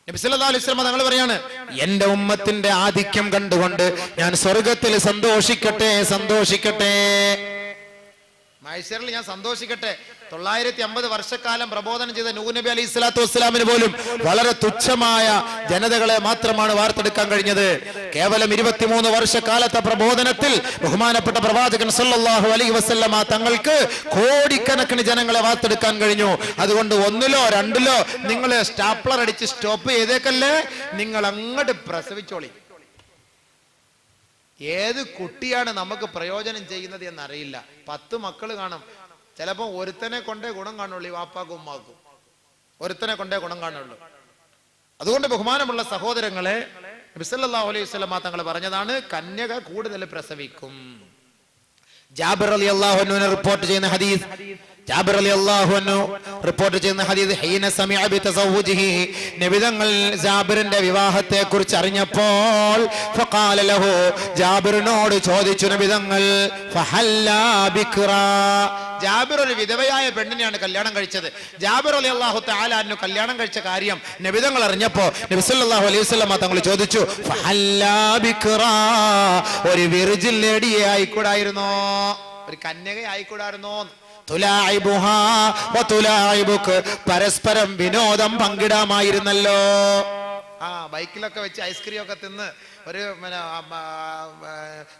നബി സല്ലല്ലാഹു അലൈഹി വസല്ലം തങ്ങൾ പറയാണ്, എന്റെ ഉമ്മത്തിന്റെ ആധിക്യം കണ്ടുകൊണ്ട് ഞാൻ സ്വർഗത്തിൽ സന്തോഷിക്കട്ടെ. മഹ്ശറിൽ ഞാൻ സന്തോഷിക്കട്ടെ. 950 വർഷക്കാലം പ്രബോധനം ചെയ്ത നൂഹ് നബി അലൈഹി സ്വലാത്തു വസ്സലാമിന് പോലും വളരെ തുച്ഛമായ ജനതകളെ മാത്രമാണ് വാർത്തെടുക്കാൻ കഴിഞ്ഞത്. കേവലം 23 വർഷക്കാലത്തെ പ്രബോധനത്തിൽ ബഹുമാനപ്പെട്ട പ്രവാചകൻ സല്ലല്ലാഹു അലൈഹി വസല്ലമ തങ്ങൾക്ക് കോടിക്കണക്കിന് ജനങ്ങളെ വാർത്തെടുക്കാൻ കഴിഞ്ഞു. അതുകൊണ്ട് 1-ലോ 2-ലോ നിങ്ങൾ സ്റ്റാപ്ലർ അടിച്ച് സ്റ്റോപ്പ് ചെയ്തേക്കല്ലേ, നിങ്ങൾ അങ്ങോട്ട് പ്രസവിച്ചോളി. ഏത് കുട്ടിയാണ് നമുക്ക് പ്രയോജനം ചെയ്യുന്നത് എന്നറിയില്ല. 10 മക്കൾ കാണും, ചിലപ്പോൾ ഒരുത്തനെ കൊണ്ടേ ഗുണം കാണുള്ളൂ. ഈ വാപ്പാക്കും ഉമ്മാക്കും ഒരുത്തനെ കൊണ്ടേ ഗുണം കാണുള്ളൂ. അതുകൊണ്ട് ബഹുമാനമുള്ള സഹോദരങ്ങളെ, നബി സല്ലല്ലാഹു അലൈഹി വസല്ലം തങ്ങൾ പറഞ്ഞതാണ്, കന്യക കൂടുതൽ പ്രസവിക്കും. ജാബിർ റളിയല്ലാഹു അൻഹു റിപ്പോർട്ട് ചെയ്യുന്ന ഹദീസ്, ജാബിർ റളിയല്ലാഹു അൻഹു റിപ്പോർട്ട് ചെയ്യുന്ന ഹദീസ്, ഹീന സമിഅ ബിതസവ്വുജിഹി, നബി തങ്ങൾ ജാബിറിന്റെ വിവാഹത്തെ കുറിച്ച് അറിഞ്ഞപ്പോൾ ഫഖാല ലഹു, ജാബിറിനോട് ചോദിച്ചു നബി തങ്ങൾ, ഫഹല്ലാ ബിക്റാ, ജാബിർ ഒരു വിധവയായ പെണ്ണിനെയാണ് കല്യാണം കഴിച്ചത്. ജാബിർ റളിയല്ലാഹു തആല അൻഹു കല്യാണം കഴിച്ച കാര്യം നബി തങ്ങൾ അറിഞ്ഞപ്പോൾ നബി സല്ലല്ലാഹു അലൈഹി വസല്ലം തങ്ങൾ ചോദിച്ചു, ഫഹല്ലാ ബിക്റാ, ഒരു വിർജിൻ ലേഡിയെ ആയിക്കൂടായിരുന്നോ, ഒരു കന്യക ആയിക്കൂടായിരുന്നോ? തുലാഇബുഹാ വതുലാഇബുക, പരസ്പരം വിനോദം പങ്കിടാമായിരുന്നല്ലോ. ബൈക്കിലൊക്കെ വെച്ച് ഐസ്ക്രീം ഒക്കെ തിന്ന് ഒരു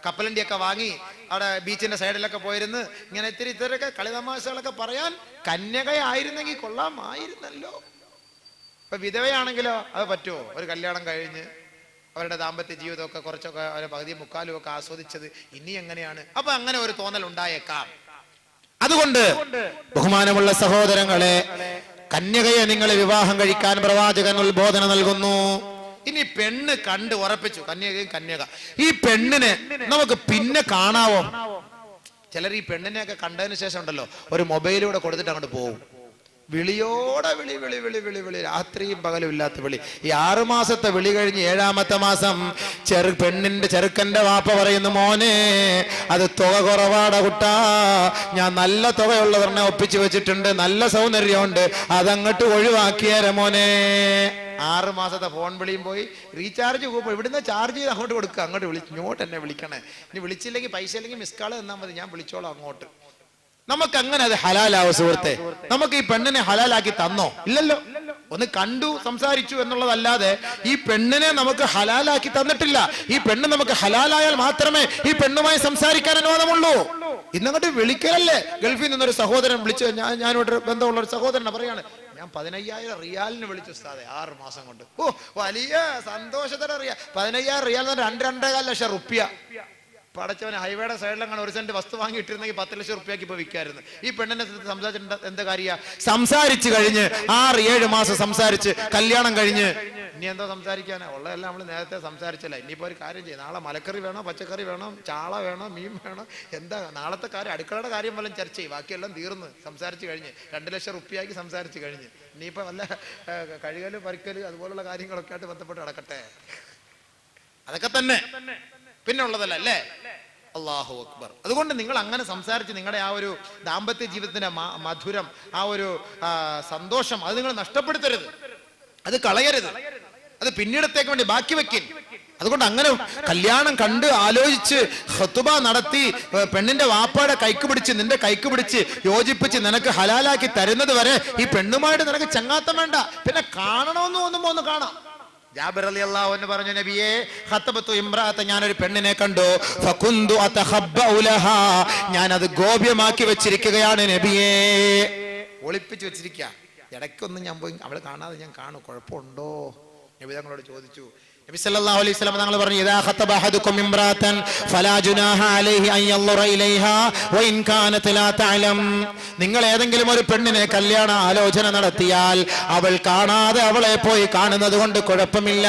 കപ്പലണ്ടിയൊക്കെ വാങ്ങി അവിടെ ബീച്ചിന്റെ സൈഡിലൊക്കെ പോയിരുന്ന് ഇങ്ങനെ ഇത്തിരിയൊക്കെ കളിതമാശകളൊക്കെ പറയാൻ കന്യകയായിരുന്നെങ്കിൽ കൊള്ളാമായിരുന്നല്ലോ. ഇപ്പൊ വിധവയാണെങ്കിലോ അത് പറ്റുമോ? ഒരു കല്യാണം കഴിഞ്ഞ് അവരുടെ ദാമ്പത്യ ജീവിതമൊക്കെ കുറച്ചൊക്കെ അവരെ പകുതി മുക്കാലും ഒക്കെ ആസ്വദിച്ചത് ഇനി എങ്ങനെയാണ്? അപ്പൊ അങ്ങനെ ഒരു തോന്നൽ ഉണ്ടായേക്കാം. അതുകൊണ്ട് ബഹുമാനമുള്ള സഹോദരങ്ങളെ, കന്യകയെ നിങ്ങൾ വിവാഹം കഴിക്കാൻ പ്രവാചകൻ ഉത്ബോധന നൽകുന്നു. ഇനി പെണ്ണ് കണ്ട് ഉറപ്പിച്ചു, കന്യകയും കന്യക, ഈ പെണ്ണിനെ നമുക്ക് പിന്നെ കാണാവോ? ചിലർ ഈ പെണ്ണിനെയൊക്കെ കണ്ടതിന് ശേഷം ഉണ്ടല്ലോ, ഒരു മൊബൈലിലൂടെ കൊടുത്തിട്ട് അങ്ങോട്ട് പോകും. വിളിയോടെ വിളി വിളി വിളി വിളി വിളി, രാത്രിയും പകലും ഇല്ലാത്ത വിളി. ഈ 6 മാസത്തെ വിളി കഴിഞ്ഞ് 7ാമത്തെ മാസം പെണ്ണിന്റെ ചെറുക്കന്റെ വാപ്പ പറയുന്നു, മോനെ അത് തുക കുറവാട കുട്ടാ, ഞാൻ നല്ല തുകയുള്ളവരെ ഒപ്പിച്ചു വെച്ചിട്ടുണ്ട്, നല്ല സൗന്ദര്യമുണ്ട്, അതങ്ങോട്ട് ഒഴിവാക്കിയേരെ മോനെ. 6 മാസത്തെ ഫോൺ വിളിയും പോയി, റീചാർജ് പോകുമ്പോൾ ഇവിടുന്ന് ചാർജ് ചെയ്ത് അങ്ങോട്ട് കൊടുക്കുക, അങ്ങോട്ട് ഇങ്ങോട്ട് എന്നെ വിളിക്കണേ, ഇനി വിളിച്ചില്ലെങ്കിൽ പൈസ ഇല്ലെങ്കിൽ മിസ് കാൾ തന്നാൽ മതി, ഞാൻ വിളിച്ചോളാം അങ്ങോട്ട്. നമുക്ക് അങ്ങനെ അത് ഹലാലാവോ സുഹൃത്തെ? നമുക്ക് ഈ പെണ്ണിനെ ഹലാലാക്കി തന്നോ? ഇല്ലല്ലോ. ഒന്ന് കണ്ടു സംസാരിച്ചു എന്നുള്ളതല്ലാതെ ഈ പെണ്ണിനെ നമുക്ക് ഹലാലാക്കി തന്നിട്ടില്ല. ഈ പെണ്ണ് നമുക്ക് ഹലാലായാൽ മാത്രമേ ഈ പെണ്ണുമായി സംസാരിക്കാൻ അനുവാദമുള്ളൂ. ഇന്നങ്ങോട്ട് വിളിക്കലല്ലേ. ഗൾഫിൽ നിന്നൊരു സഹോദരൻ വിളിച്ചു, ഞാനിവിടെ ബന്ധമുള്ള ഒരു സഹോദരനെ പറയാണ്, ഞാൻ 15,000 റിയാലിന് വിളിച്ചു ഉസ്താദെ 6 മാസം കൊണ്ട്. ഓ വലിയ സന്തോഷത്തോടെ അറിയാം. 15,000 റിയാൽ 2-2.25 ലക്ഷം റുപ്യ. പടച്ചവന് ഹൈവേയുടെ സൈഡിലങ്ങനെ 1 സെന്റ് വസ്തു വാങ്ങിയിട്ടിരുന്നെങ്കിൽ 10 ലക്ഷം റുപ്യക്ക് ഇപ്പൊ വിൽക്കായിരുന്നു. ഈ പെണ്ണിനെ സംസാരിച്ചിട്ട് എന്താ കാര്യ? സംസാരിച്ചു കഴിഞ്ഞ് 6-7 മാസം സംസാരിച്ച് കല്യാണം കഴിഞ്ഞ് ഇനി എന്തോ സംസാരിക്കാനാ? ഉള്ളതെല്ലാം നമ്മൾ നേരത്തെ സംസാരിച്ചല്ല. ഇനിയിപ്പോ ഒരു കാര്യം ചെയ്യും, നാളെ മലക്കറി വേണോ, പച്ചക്കറി വേണോ, ചാള വേണോ, മീൻ വേണോ, എന്താ നാളത്തെ കാര്യം, അടുക്കളയുടെ കാര്യം വല്ലതും ചർച്ച ചെയ്യും. ബാക്കിയെല്ലാം തീർന്ന് സംസാരിച്ച് കഴിഞ്ഞ് 2 ലക്ഷം റുപ്യക്ക് സംസാരിച്ച് കഴിഞ്ഞ് ഇനിയിപ്പോ വല്ല കഴുകല് പറിക്കല് അതുപോലുള്ള കാര്യങ്ങളൊക്കെ ആയിട്ട് ബന്ധപ്പെട്ട് നടക്കട്ടെ. അതൊക്കെ തന്നെ പിന്നെ ഉള്ളതല്ല അല്ലേ? അല്ലാഹു അക്ബർ. അതുകൊണ്ട് നിങ്ങൾ അങ്ങനെ സംസാരിച്ച് നിങ്ങളുടെ ആ ഒരു ദാമ്പത്യ ജീവിതത്തിന്റെ മധുരം, ആ ഒരു സന്തോഷം, അത് നിങ്ങൾ നഷ്ടപ്പെടുത്തരുത്, അത് കളയരുത്, അത് പിന്നീടത്തേക്ക് വേണ്ടി ബാക്കി വെക്കിൻ. അതുകൊണ്ട് അങ്ങനെ കല്യാണം കണ്ട് ആലോചിച്ച് ഖുതുബ നടത്തി പെണ്ണിന്റെ വാപ്പയുടെ കൈക്ക് പിടിച്ച് നിന്റെ കൈക്ക് പിടിച്ച് യോജിപ്പിച്ച് നിനക്ക് ഹലാലാക്കി തരുന്നത് വരെ ഈ പെണ്ണുമായിട്ട് നിനക്ക് ചങ്ങാത്തം വേണ്ട. പിന്നെ കാണണമെന്ന് തോന്നുമ്പോ ഒന്ന് കാണാം. ജാബിർ റളിയല്ലാഹു അൻഹു പറഞ്ഞു, നബിയേ ഖതബതു ഇംറഅത, ഞാനൊരു പെണ്ണിനെ കണ്ടു, ഫകുന്തു അതഖബ്ബഉ ലഹാ, ഞാൻ അത് ഗോപ്യമാക്കി വെച്ചിരിക്കുകയാണ് നബിയേ, ഒളിപ്പിച്ചു വെച്ചിരിക്കുക. ഇടയ്ക്കൊന്നും ഞാൻ പോയി അവളെ കാണാതെ ഞാൻ കാണും, കുഴപ്പമുണ്ടോ? നബി തങ്ങളോട് ചോദിച്ചു. നബി സല്ലല്ലാഹു അലൈഹി വസല്ലം തങ്ങൾ പറഞ്ഞു, ഇദാ ഖതബ അഹദുകും ഇംറഅതൻ ഫലാ ജുനാഹ അലൈഹി അൻ യൻളുറ ഇലൈഹാ വഇൻ കാനത് ലാ തഅലം, നിങ്ങൾ ഏതെങ്കിലും ഒരു പെണ്ണിനെ കല്യാണ ആലോചന നടത്തിയാൽ അവൾ കാണാതെ അവളെ പോയി കാണുന്നത് കൊണ്ട് കുഴപ്പമില്ല.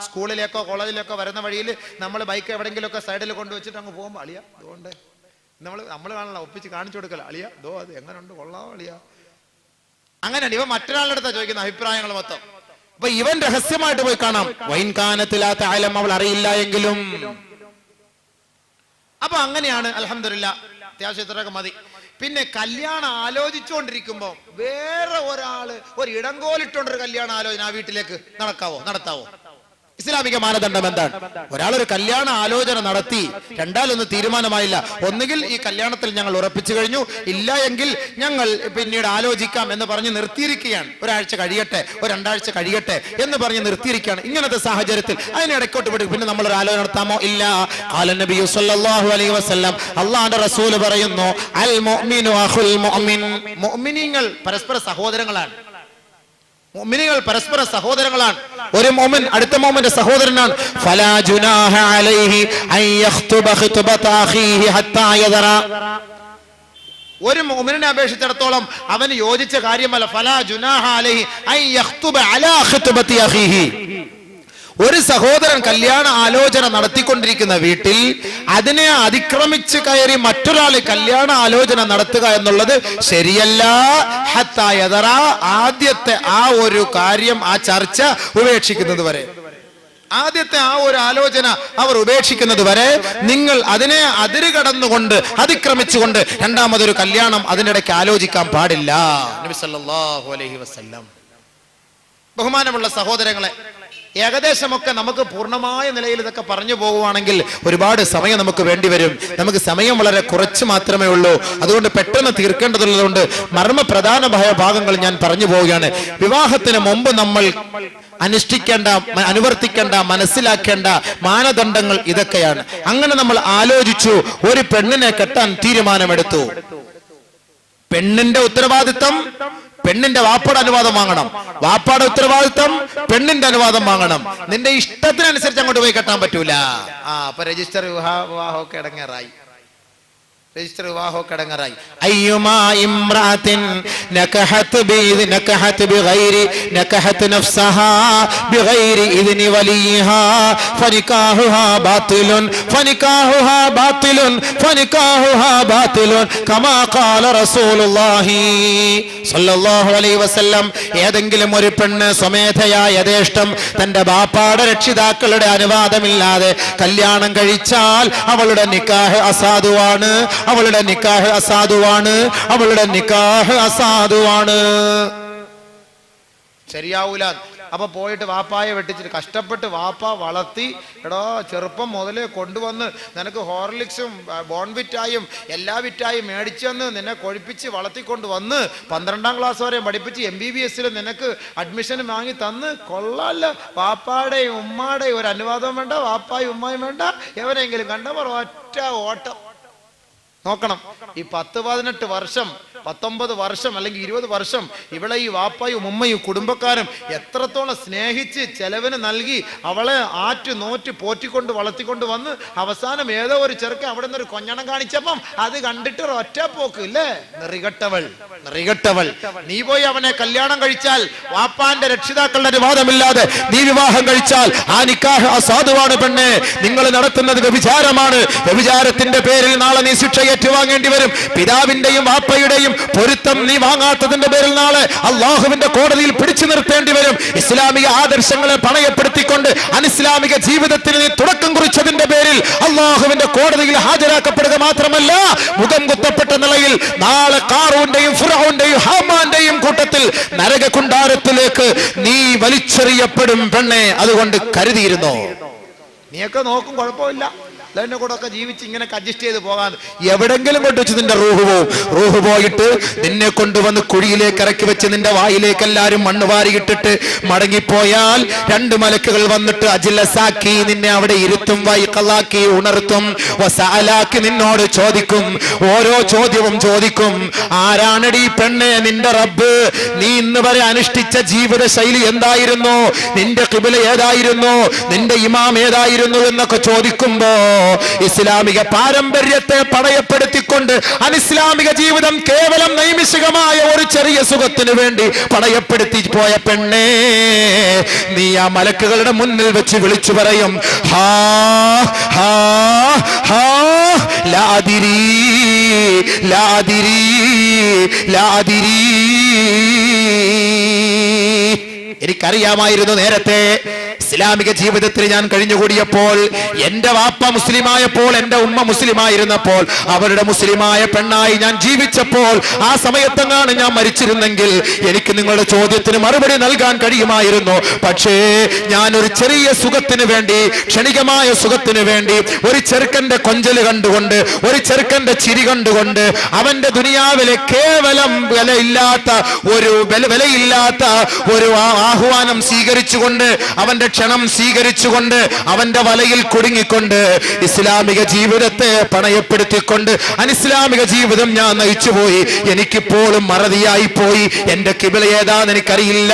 സ്കൂളിലേക്കോ കോളേജിലേക്കോ വരുന്ന വഴിയിൽ നമ്മൾ ബൈക്ക് എവിടെയെങ്കിലും ഒക്കെ സൈഡിൽ കൊണ്ടുവച്ചിട്ട് അങ്ങ് പോകുമ്പോൾ അളിയ അതുകൊണ്ട് നമ്മൾ കാണല ഒപ്പിച്ച് കാണിച്ചു കൊടുക്കല, അളിയ ദോ അത് എങ്ങനെയുണ്ട്, കൊള്ളാം അളിയ, അങ്ങനെയാണ്. ഇവ മറ്റൊരാളുടെ അടുത്താ ചോദിക്കുന്ന അഭിപ്രായങ്ങൾ മൊത്തം. അപ്പൊ ഇവൻ രഹസ്യമായിട്ട് പോയി കാണാം. വൈൻ കാനത്തിലാത്ത ആലം, അവൾ അറിയില്ല എങ്കിലും. അപ്പൊ അങ്ങനെയാണ്. അൽഹംദുലില്ലാഹ്, അത്യാവശ്യം ഇത്രയൊക്കെ മതി. പിന്നെ കല്യാണം ആലോചിച്ചുകൊണ്ടിരിക്കുമ്പോ വേറെ ഒരാള് ഒരു ഇടങ്കോലിട്ടോണ്ടൊരു കല്യാണ ആലോചന ആ വീട്ടിലേക്ക് നടത്താവോ? ഇസ്ലാമിക മാനദണ്ഡം എന്താണ്? ഒരാളൊരു കല്യാണ ആലോചന നടത്തി, രണ്ടാലൊന്ന് തീരുമാനമായില്ല, ഒന്നുകിൽ ഈ കല്യാണത്തിൽ ഞങ്ങൾ ഉറപ്പിച്ചു കഴിഞ്ഞു, ഇല്ല എങ്കിൽ ഞങ്ങൾ പിന്നീട് ആലോചിക്കാം എന്ന് പറഞ്ഞ് നിർത്തിയിരിക്കുകയാണ്. ഒരാഴ്ച കഴിയട്ടെ, 2 ആഴ്ച കഴിയട്ടെ എന്ന് പറഞ്ഞ് നിർത്തിയിരിക്കുകയാണ്. ഇങ്ങനത്തെ സാഹചര്യത്തിൽ അതിന് ഇടയ്ക്കോട്ട് വിടും പിന്നെ നമ്മൾ ഒരു ആലോചന നടത്താമോ? ഇല്ല. ഖാല നബി സല്ലല്ലാഹു അലൈഹി വസല്ലം, അല്ലാഹുവിന്റെ റസൂൽ പറയുന്നു, അൽ മുഅ്മിനു അഖുൽ മുഅ്മിൻ, മുഅ്മിനീങ്ങൾ പരസ്പര സഹോദരങ്ങളാണ്. മുഅ്മിനുകൾ പരസ്പര സഹോദരങ്ങളാണ്. ഒരു മുഅ്മിൻ അടുത്ത മുഅ്മിന്റെ സഹോദരനാണ്. ഫലാ ജുനാഹ അലൈഹി അൻ യഖ്തുബ ഖുത്ബത അഖീഹി ഹത്താ യദറ. ഒരു മുഅ്മിനെ അപേക്ഷിച്ചിടത്തോളം അവന് യോജിച്ച കാര്യമല്ല. ഫലാ ജുനാഹ അലൈഹി അൻ യഖ്തുബ അലാ ഖുത്ബതി അഖീഹി. ഒരു സഹോദരൻ കല്യാണ ആലോചന നടത്തിക്കൊണ്ടിരിക്കുന്ന വീട്ടിൽ അതിനെ അതിക്രമിച്ച് കയറി മറ്റൊരാൾ കല്യാണ ആലോചന നടത്തുക എന്നുള്ളത് ശരിയല്ല. ഹത്താ യദറ, ആദ്യത്തെ ആ ഒരു കാര്യം, ആ ചർച്ച ഉപേക്ഷിക്കുന്നത് വരെ, ആദ്യത്തെ ആ ഒരു ആലോചന അവർ ഉപേക്ഷിക്കുന്നത് വരെ നിങ്ങൾ അതിനെ അതിര് കടന്നുകൊണ്ട് അതിക്രമിച്ചുകൊണ്ട് രണ്ടാമതൊരു കല്യാണം അതിനിടയ്ക്ക് ആലോചിക്കാൻ പാടില്ല. നബി സല്ലല്ലാഹു അലൈഹി വസല്ലം. ബഹുമാനമുള്ള സഹോദരങ്ങളെ, ഏകദേശമൊക്കെ നമുക്ക് പൂർണ്ണമായ നിലയിൽ ഇതൊക്കെ പറഞ്ഞു പോകുവാണെങ്കിൽ ഒരുപാട് സമയം നമുക്ക് വേണ്ടിവരും. നമുക്ക് സമയം വളരെ കുറച്ച് മാത്രമേ ഉള്ളൂ. അതുകൊണ്ട് പെട്ടെന്ന് തീർക്കേണ്ടതുള്ളതുകൊണ്ട് മർമ്മപ്രധാനമായ ഭാഗങ്ങൾ ഞാൻ പറഞ്ഞു പോവുകയാണ്. വിവാഹത്തിന് മുമ്പ് നമ്മൾ അനുഷ്ഠിക്കേണ്ട, അനുവർത്തിക്കേണ്ട, മനസ്സിലാക്കേണ്ട മാനദണ്ഡങ്ങൾ ഇതൊക്കെയാണ്. അങ്ങനെ നമ്മൾ ആലോചിച്ചു, ഒരു പെണ്ണിനെ കെട്ടാൻ തീരുമാനമെടുത്തു. പെണ്ണിന്റെ ഉത്തരവാദിത്തം പെണ്ണിന്റെ വാപ്പയുടെ അനുവാദം വാങ്ങണം. വാപ്പയുടെ ഉത്തരവാദിത്തം പെണ്ണിന്റെ അനുവാദം വാങ്ങണം. നിന്റെ ഇഷ്ടത്തിനനുസരിച്ച് അങ്ങോട്ട് പോയി കെട്ടാൻ പറ്റൂല. അപ്പൊ രജിസ്റ്റർ വിവാഹമൊക്കെ ഇടങ്ങേറായി. രജിസ്റ്റർ വിവാഹമൊക്കെ ഇടങ്ങേറായി. അയ്യുമാ ഇംറാത്തിൻ നകഹത് ബിഗൈരി നകഹത് നഫ്സഹാ ബിഗൈരി ഇദ്നി വലിഹാ ഫനികാഹുഹാ ബാതിലുൻ ഫനികാഹുഹാ ബാതിലുൻ ഫനികാഹുഹാ ബാതിലുൻ കമാ ഖാല റസൂലുള്ളാഹി സ്വല്ലല്ലാഹു അലൈഹി വസല്ലം. ഏതെങ്കിലും ഒരു പെണ്ണ് സ്വമേധയാ യഥേഷ്ടം തന്റെ ബാപ്പാടെ രക്ഷിതാക്കളുടെ അനുവാദമില്ലാതെ കല്യാണം കഴിച്ചാൽ അവളുടെ നിക്കാഹ് അസാധുവാണ്. അവളുടെ നിക്കാഹ് അസാധുവാണ്. അവളുടെ നിക്കാഹ് അസാധുവാണ്. ശരിയാവൂല. അപ്പൊ പോയിട്ട് വാപ്പായെ വെട്ടിച്ചിട്ട് കഷ്ടപ്പെട്ട് വാപ്പ വളർത്തി, എടോ ചെറുപ്പം മുതലേ കൊണ്ടുവന്ന് നിനക്ക് ഹോർലിക്സും ബോൺവിറ്റായും എല്ലാ വിറ്റായും മേടിച്ചെന്ന് നിന്നെ കൊഴിപ്പിച്ച് വളർത്തിക്കൊണ്ട് വന്ന് 12ാം ക്ലാസ് വരെ പഠിപ്പിച്ച് MBBS നിനക്ക് അഡ്മിഷൻ വാങ്ങി തന്ന് കൊള്ളാല്ല. വാപ്പാടെയും ഉമ്മാടെയും ഒരു അനുവാദം വേണ്ട, വാപ്പായും ഉമ്മായും വേണ്ട, എവരെങ്കിലും കണ്ടവർ ഒറ്റ ഓട്ടം. നോക്കണം, ഈ 10-18 വർഷം 19 വർഷം അല്ലെങ്കിൽ 20 വർഷം ഇവിടെ ഈ വാപ്പായും ഉമ്മയും കുടുംബക്കാരും എത്രത്തോളം സ്നേഹിച്ച് ചെലവിന് നൽകി അവളെ ആറ്റ് നോറ്റ് പോറ്റിക്കൊണ്ട് വളർത്തിക്കൊണ്ട് വന്ന് അവസാനം ഏതോ ഒരു ചെറുക്കൻ അവിടെ നിന്ന് ഒരു കൊഞ്ഞണം കാണിച്ചപ്പം അത് കണ്ടിട്ട് ഒറ്റ പോക്ക് ഇല്ലേ. നെറികെട്ടവൾ, നെറികെട്ടവൾ. നീ പോയി അവനെ കല്യാണം കഴിച്ചാൽ വാപ്പാന്റെ രക്ഷിതാക്കളുടെ അനുവാദമില്ലാതെ നീ വിവാഹം കഴിച്ചാൽ ആ നിക്കാഹ് അസാധുവാണ്. പെണ്ണെ, നിങ്ങൾ നടത്തുന്നത് വ്യഭിചാരമാണ്. വ്യഭിചാരത്തിന്റെ പേരിൽ നാളെ നീ ശിക്ഷ ഏറ്റുവാങ്ങേണ്ടി വരും. പിതാവിന്റെയും വാപ്പയുടെയും പൊരുത്തം നീ വാങ്ങാത്തതിന്റെ പേരിൽ നാളെ അള്ളാഹുവിന്റെ കോടതിയിൽ പിടിച്ചു നിർത്തേണ്ടി വരും. ഇസ്ലാമിക ആദർശങ്ങളെ പണയപ്പെടുത്തിക്കൊണ്ട് അനിസ്ലാമിക ജീവിതത്തിന് നീ തുടക്കം കുറിച്ചതിന്റെ പേരിൽ അള്ളാഹുവിന്റെ കോടതിയിൽ ഹാജരാക്കപ്പെടുക മാത്രമല്ല, മുഖം കുത്തപ്പെട്ട നിലയിൽ നാളെ ഖാറൂന്റെയും ഫിർഔന്റെയും ഹാമാന്റെയും കൂട്ടത്തിൽ നരകകുണ്ടാരത്തിലേക്ക് നീ വലിച്ചെറിയപ്പെടും പെണ്ണെ. അതുകൊണ്ട് കരുതിയിരുന്നോ. നീയൊക്കെ നോക്കും, കുഴപ്പമില്ല, അതിന്റെ കൂടെ ഒക്കെ ജീവിച്ച് ഇങ്ങനെ അഡ്ജസ്റ്റ് ചെയ്ത് പോകാൻ. എവിടെങ്കിലും കൊണ്ട് വെച്ച് നിന്റെ റൂഹ് പോയിട്ട് നിന്നെ കൊണ്ടുവന്ന് കുഴിയിലേക്ക് ഇറക്കി വെച്ച് നിന്റെ വായിലേക്ക് എല്ലാരും മണ്ണ് വാരിയിട്ടിട്ട് മടങ്ങിപ്പോയാൽ 2 മലക്കുകൾ വന്നിട്ട് അജ്ലസാക്കി നിന്നെ അവിടെ ഇരുത്തും, വൈഖലാക്കി ഉണർത്തും, വസഅലാക്കി നിന്നോട് ചോദിക്കും. ഓരോ ചോദ്യവും ചോദിക്കും. ആരാണടി പെണ്ണെ നിന്റെ റബ്ബ്? നീ ഇന്ന് വരെ അനുഷ്ഠിച്ച ജീവിത ശൈലി എന്തായിരുന്നു? നിന്റെ ഖിബ്ല ഏതായിരുന്നു? നിന്റെ ഇമാം ഏതായിരുന്നു എന്നൊക്കെ ചോദിക്കുമ്പോ ഇസ്ലാമിക പാരമ്പര്യത്തെ പണയപ്പെടുത്തിക്കൊണ്ട് അനിസ്ലാമിക ജീവിതം കേവലം നൈമിഷികമായ ഒരു ചെറിയ സുഖത്തിന് വേണ്ടി പണയപ്പെടുത്തി പോയ പെണ്ണേ, നീ ആ മലക്കുകളുടെ മുന്നിൽ വെച്ച് വിളിച്ചു പറയും, ഹാ ഹാ ഹാ ലാദിരി ലാദിരി ലാദിരി. എനിക്കറിയാമായിരുന്നു നേരത്തെ ഇസ്ലാമിക ജീവിതത്തിൽ ഞാൻ കഴിഞ്ഞുകൂടിയപ്പോൾ, എന്റെ വാപ്പ മുസ്ലിമായപ്പോൾ, എന്റെ ഉമ്മ മുസ്ലിമായിരുന്നപ്പോൾ, അവരുടെ മുസ്ലിമായ പെണ്ണായി ഞാൻ ജീവിച്ചപ്പോൾ, ആ സമയത്തെങ്ങാണ് ഞാൻ മരിച്ചിരുന്നെങ്കിൽ എനിക്ക് നിങ്ങളുടെ ചോദ്യത്തിന് മറുപടി നൽകാൻ കഴിയുമായിരുന്നു. പക്ഷേ ഞാൻ ഒരു ചെറിയ സുഖത്തിന് വേണ്ടി, ക്ഷണികമായ സുഖത്തിന് വേണ്ടി, ഒരു ചെറുക്കന്റെ കൊഞ്ചല് കണ്ടുകൊണ്ട്, ഒരു ചെറുക്കന്റെ ചിരി കണ്ടുകൊണ്ട്, അവന്റെ ദുനിയാവിലെ കേവലം വിലയില്ലാത്ത ഒരു ആഹ്വാനം സ്വീകരിച്ചുകൊണ്ട്, അവന്റെ ക്ഷണം സ്വീകരിച്ചുകൊണ്ട് അവന്റെ വലയിൽ കുടുങ്ങിക്കൊണ്ട് ഇസ്ലാമിക ജീവിതത്തെ പണയപ്പെടുത്തിക്കൊണ്ട് അനിസ്ലാമിക ജീവിതം ഞാൻ നയിച്ചുപോയി. എനിക്കിപ്പോഴും മറതിയായി പോയി. എന്റെ കിബില ഏതാന്ന് എനിക്കറിയില്ല,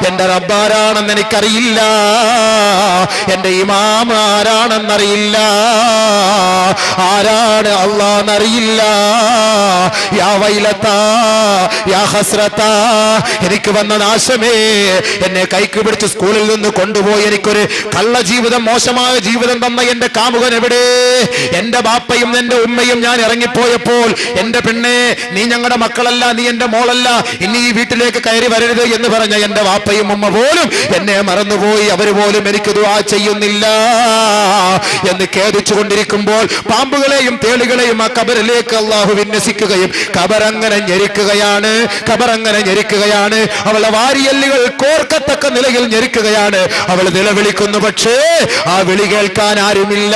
എന്റെ റബ്ബാരാണെന്ന് എനിക്കറിയില്ല, എന്റെ ഇമാം ആരാണെന്നറിയില്ല, ആരാണ് അല്ലാഹ്ന്നറിയില്ല. യാ വൈലത്താ യാ ഹസ്രത്താ, എനിക്ക് വന്ന നാശമേ. എന്നെ കൈക്ക് പിടിച്ച് സ്കൂളിൽ നിന്ന് കൊണ്ടുപോയി എനിക്കൊരു കള്ള ജീവിതം, മോശമായ ജീവിതം തന്ന എന്റെ കാമുകൻ എവിടെ? എന്റെ ബാപ്പയും എന്റെ ഉമ്മയും ഞാൻ ഇറങ്ങിപ്പോയപ്പോൾ, എന്റെ പെണ്ണെ നീ ഞങ്ങളുടെ മക്കളല്ല, നീ എന്റെ മോളല്ല, ഇനി ഈ വീട്ടിലേക്ക് കയറി വരരുത് എന്ന് പറഞ്ഞ എന്റെ ബാപ്പയും ഉമ്മ പോലും എന്നെ മറന്നുപോയി. അവര് പോലും എനിക്ക് ദുആ ചെയ്യുന്നില്ല എന്ന് ഖേദിച്ചു കൊണ്ടിരിക്കുമ്പോൾ പാമ്പുകളെയും തേളുകളെയും ആ ഖബറിലേക്ക് അല്ലാഹു വിന്യസിക്കുകയും ഖബറങ്ങനെ ഞെരിക്കുകയാണ്, ഖബറങ്ങനെ ഞെരിക്കുകയാണ്. അവളുടെ വാരിയല്ലുകൾ കോർക്കത്തക്ക നിലയിൽ ഞെരിക്കുകയാണ്. അവൾ നിലവിളിക്കുന്നു, പക്ഷേ ആ വിളി കേൾക്കാൻ ആരുമില്ല.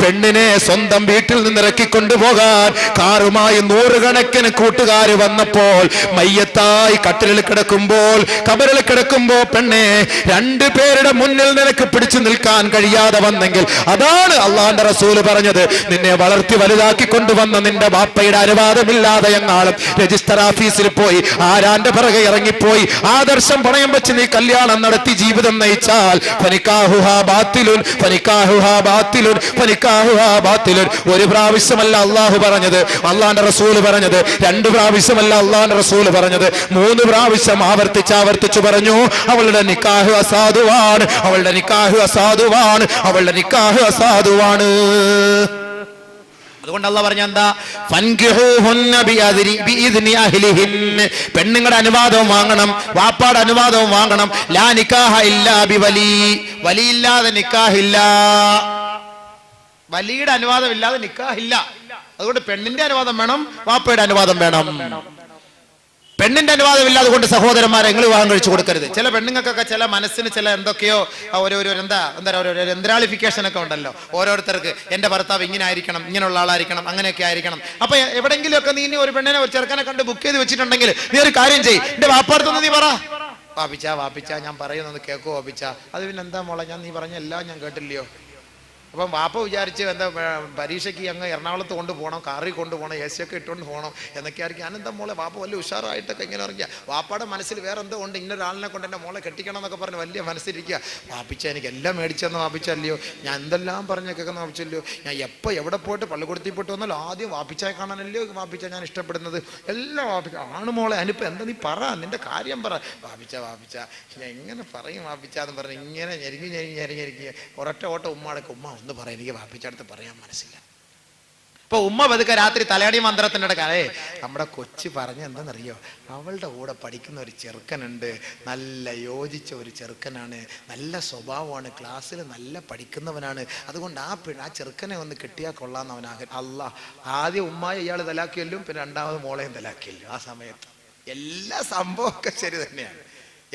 പെണ്ണിനെ സ്വന്തം വീട്ടിൽ നിന്ന് ഇറക്കിക്കൊണ്ടുപോകാൻ കാറുമായി നൂറുകണക്കിന് കൂട്ടുകാര് വന്നപ്പോൾ, മയ്യത്തായി കട്ടിലിൽ കിടക്കുമ്പോൾ, ഖബറിൽ കിടക്കുമ്പോ പെണ്ണെ രണ്ടു പേരുടെ മുന്നിൽ നിനക്ക് പിടിച്ചു നിൽക്കാൻ കഴിയാതെ വന്നെങ്കിൽ അതാണ് അള്ളാന്റെ റസൂല് പറഞ്ഞത്, നിന്നെ വളർത്തി വലുതാക്കി കൊണ്ടുവന്ന നിന്റെ ബാപ്പയുടെ അനുവാദമില്ലാതെ എങ്ങാളും രജിസ്റ്റർ ഓഫീസിൽ പോയി ആരാന്റെ പിറകെ ഇറങ്ങിപ്പോയി ആദർശം പണയം വെച്ച് നീ കല്യാണം നടത്തി ജീവിതം നയിച്ചാൽ ഫനിക്കാഹുഹാ ബാത്തിലുൻ, ഫനിക്കാഹുഹാ ബാത്തിലുൻ, ഫനിക്കാഹുഹാ ബാത്തിലുൻ. ഒരു പ്രാവശ്യമല്ല അള്ളാഹു പറഞ്ഞത്, അള്ളാന്റെ റസൂല് പറഞ്ഞത്. രണ്ട് പ്രാവശ്യമല്ല അള്ളാന്റെ റസൂല് പറഞ്ഞത്, 3 പ്രാവശ്യം ആവർത്തിച്ചു പറഞ്ഞു, അവളുടെ നിക്കാഹ് അസാധുവാണ്, അവളുടെ നിക്കാഹ് അസാധുവാണ്, അവളുടെ നിക്കാഹ് അസാധുവാണ്. അതുകൊണ്ട് അല്ലാഹ് പറഞ്ഞ എന്താ? ഫൻകിഹൂഹുന്ന ബിഇദ്നി അഹ്ലിഹിന്ന, പെണ്ണുങ്ങളുടെ അനുവാദവും വാങ്ങണം, വാപ്പാടെ അനുവാദവും വാങ്ങണം. ലാ നിക്കാഹ ഇല്ലാ ബിവലി, വലിയില്ലാതെ നിക്കാഹില്ല, വലിയുടെ അനുവാദം ഇല്ലാതെ നിക്കാഹില്ല. അതുകൊണ്ട് പെണ്ണിന്റെ അനുവാദം വേണം, വാപ്പയുടെ അനുവാദം വേണം. പെണ്ണിന്റെ അനുവാദം ഇല്ലാതെ കൊണ്ട് സഹോദരന്മാരെ നിങ്ങൾ വിവാഹം കഴിച്ചു കൊടുക്കരുത്. ചില പെണ്ണുങ്ങൾക്കൊക്കെ ചില മനസ്സിന് ചില എന്തൊക്കെയോ ഒരു എന്ത്രാളിഫിക്കേഷൻ ഒക്കെ ഉണ്ടല്ലോ ഓരോരുത്തർക്ക്. എന്റെ ഭർത്താവ് ഇങ്ങനെ ആയിരിക്കണം, ഇങ്ങനെയുള്ള ആളായിരിക്കണം, അങ്ങനെയൊക്കെ ആയിരിക്കണം. അപ്പൊ എവിടെങ്കിലും ഒക്കെ നീ ഒരു പെണ്ണിനെ ഒരു ചെറുക്കനെ കണ്ട് ബുക്ക് ചെയ്ത് വെച്ചിട്ടുണ്ടെങ്കിൽ നീ ഒരു കാര്യം ചെയ്യ്, എന്റെ വാപ്പാടുത്തൊന്ന് നീ പറ, വാപ്പിച്ച ഞാൻ പറയുന്നത് കേൾക്കോ വാപ്പിച്ച. അത് പിന്നെ എന്താ മോളെ, നീ പറഞ്ഞ എല്ലാം ഞാൻ കേട്ടില്ലയോ. അപ്പം വാപ്പ വിചാരിച്ച് എന്താ പരീക്ഷയ്ക്ക് അങ്ങ് എറണാകുളത്ത് കൊണ്ടുപോകണം, കാറിൽ കൊണ്ടുപോകണം, എ സി ഒക്കെ ഇട്ടുകൊണ്ട് പോകണം എന്നൊക്കെ ആയിരിക്കും. ഞാനെന്താ മോളെ വാപ്പ വലിയ ഉഷാറായിട്ടൊക്കെ ഇങ്ങനെ ഇറങ്ങിയ വാപ്പയുടെ മനസ്സിൽ വേറെ എന്തോ ഉണ്ട്, ഇന്നൊരാളിനെ കൊണ്ട് എൻ്റെ മോളെ കെട്ടിക്കണം എന്നൊക്കെ പറഞ്ഞ് വലിയ മനസ്സിലിരിക്കുക. വാപ്പിച്ച എനിക്ക് എല്ലാം മേടിച്ചെന്ന് വാപ്പിച്ചല്ലയോ, ഞാൻ എന്തെല്ലാം പറഞ്ഞൊക്കെ വാപ്പിച്ചല്ലോ, ഞാൻ എപ്പോൾ എവിടെ പോയിട്ട് പള്ളിക്കൂടത്തിൽ പോയിട്ട് വന്നാലും ആദ്യം വാപ്പിച്ചായി കാണാനല്ലയോ വാപ്പിച്ച ഞാൻ ഇഷ്ടപ്പെടുന്നത്. എല്ലാം വാപ്പിച്ച ആണ് മോളെ, അതിനിപ്പോൾ എന്താ നീ പറ, നിന്റെ കാര്യം പറ. വാപ്പിച്ച ഞാൻ എങ്ങനെ പറയും വാപ്പിച്ചാന്ന് പറഞ്ഞ് ഇങ്ങനെ ഞെരിഞ്ഞിരിക്കുക. ഒരൊറ്റ ഓട്ടം ഉമ്മടക്കം, ഉമ്മ ഒന്ന് പറയാം, എനിക്ക് വാപ്പിച്ചടുത്ത് പറയാൻ മനസ്സില്ല. അപ്പൊ ഉമ്മ പതുക്കെ രാത്രി തലയാടി മന്ത്രത്തിന്റെ കഥയെ നമ്മുടെ കൊച്ചു പറഞ്ഞ എന്താണെന്നറിയോ, അവളുടെ കൂടെ പഠിക്കുന്ന ഒരു ചെറുക്കനുണ്ട്, നല്ല യോജിച്ച ഒരു ചെറുക്കനാണ്, നല്ല സ്വഭാവമാണ്, ക്ലാസ്സിൽ നല്ല പഠിക്കുന്നവനാണ്, അതുകൊണ്ട് ആ ചെറുക്കനെ ഒന്ന് കിട്ടിയാൽ കൊള്ളാന്ന് അവനാകൻ. അല്ലാഹ്, ആദ്യം ഉമ്മായി ഇയാൾ തലാക്കിയല്ലും, പിന്നെ രണ്ടാമത് മോളെയും തലാക്കിയല്ലോ. ആ സമയത്ത് എല്ലാ സംഭവമൊക്കെ ശരി തന്നെയാണ്,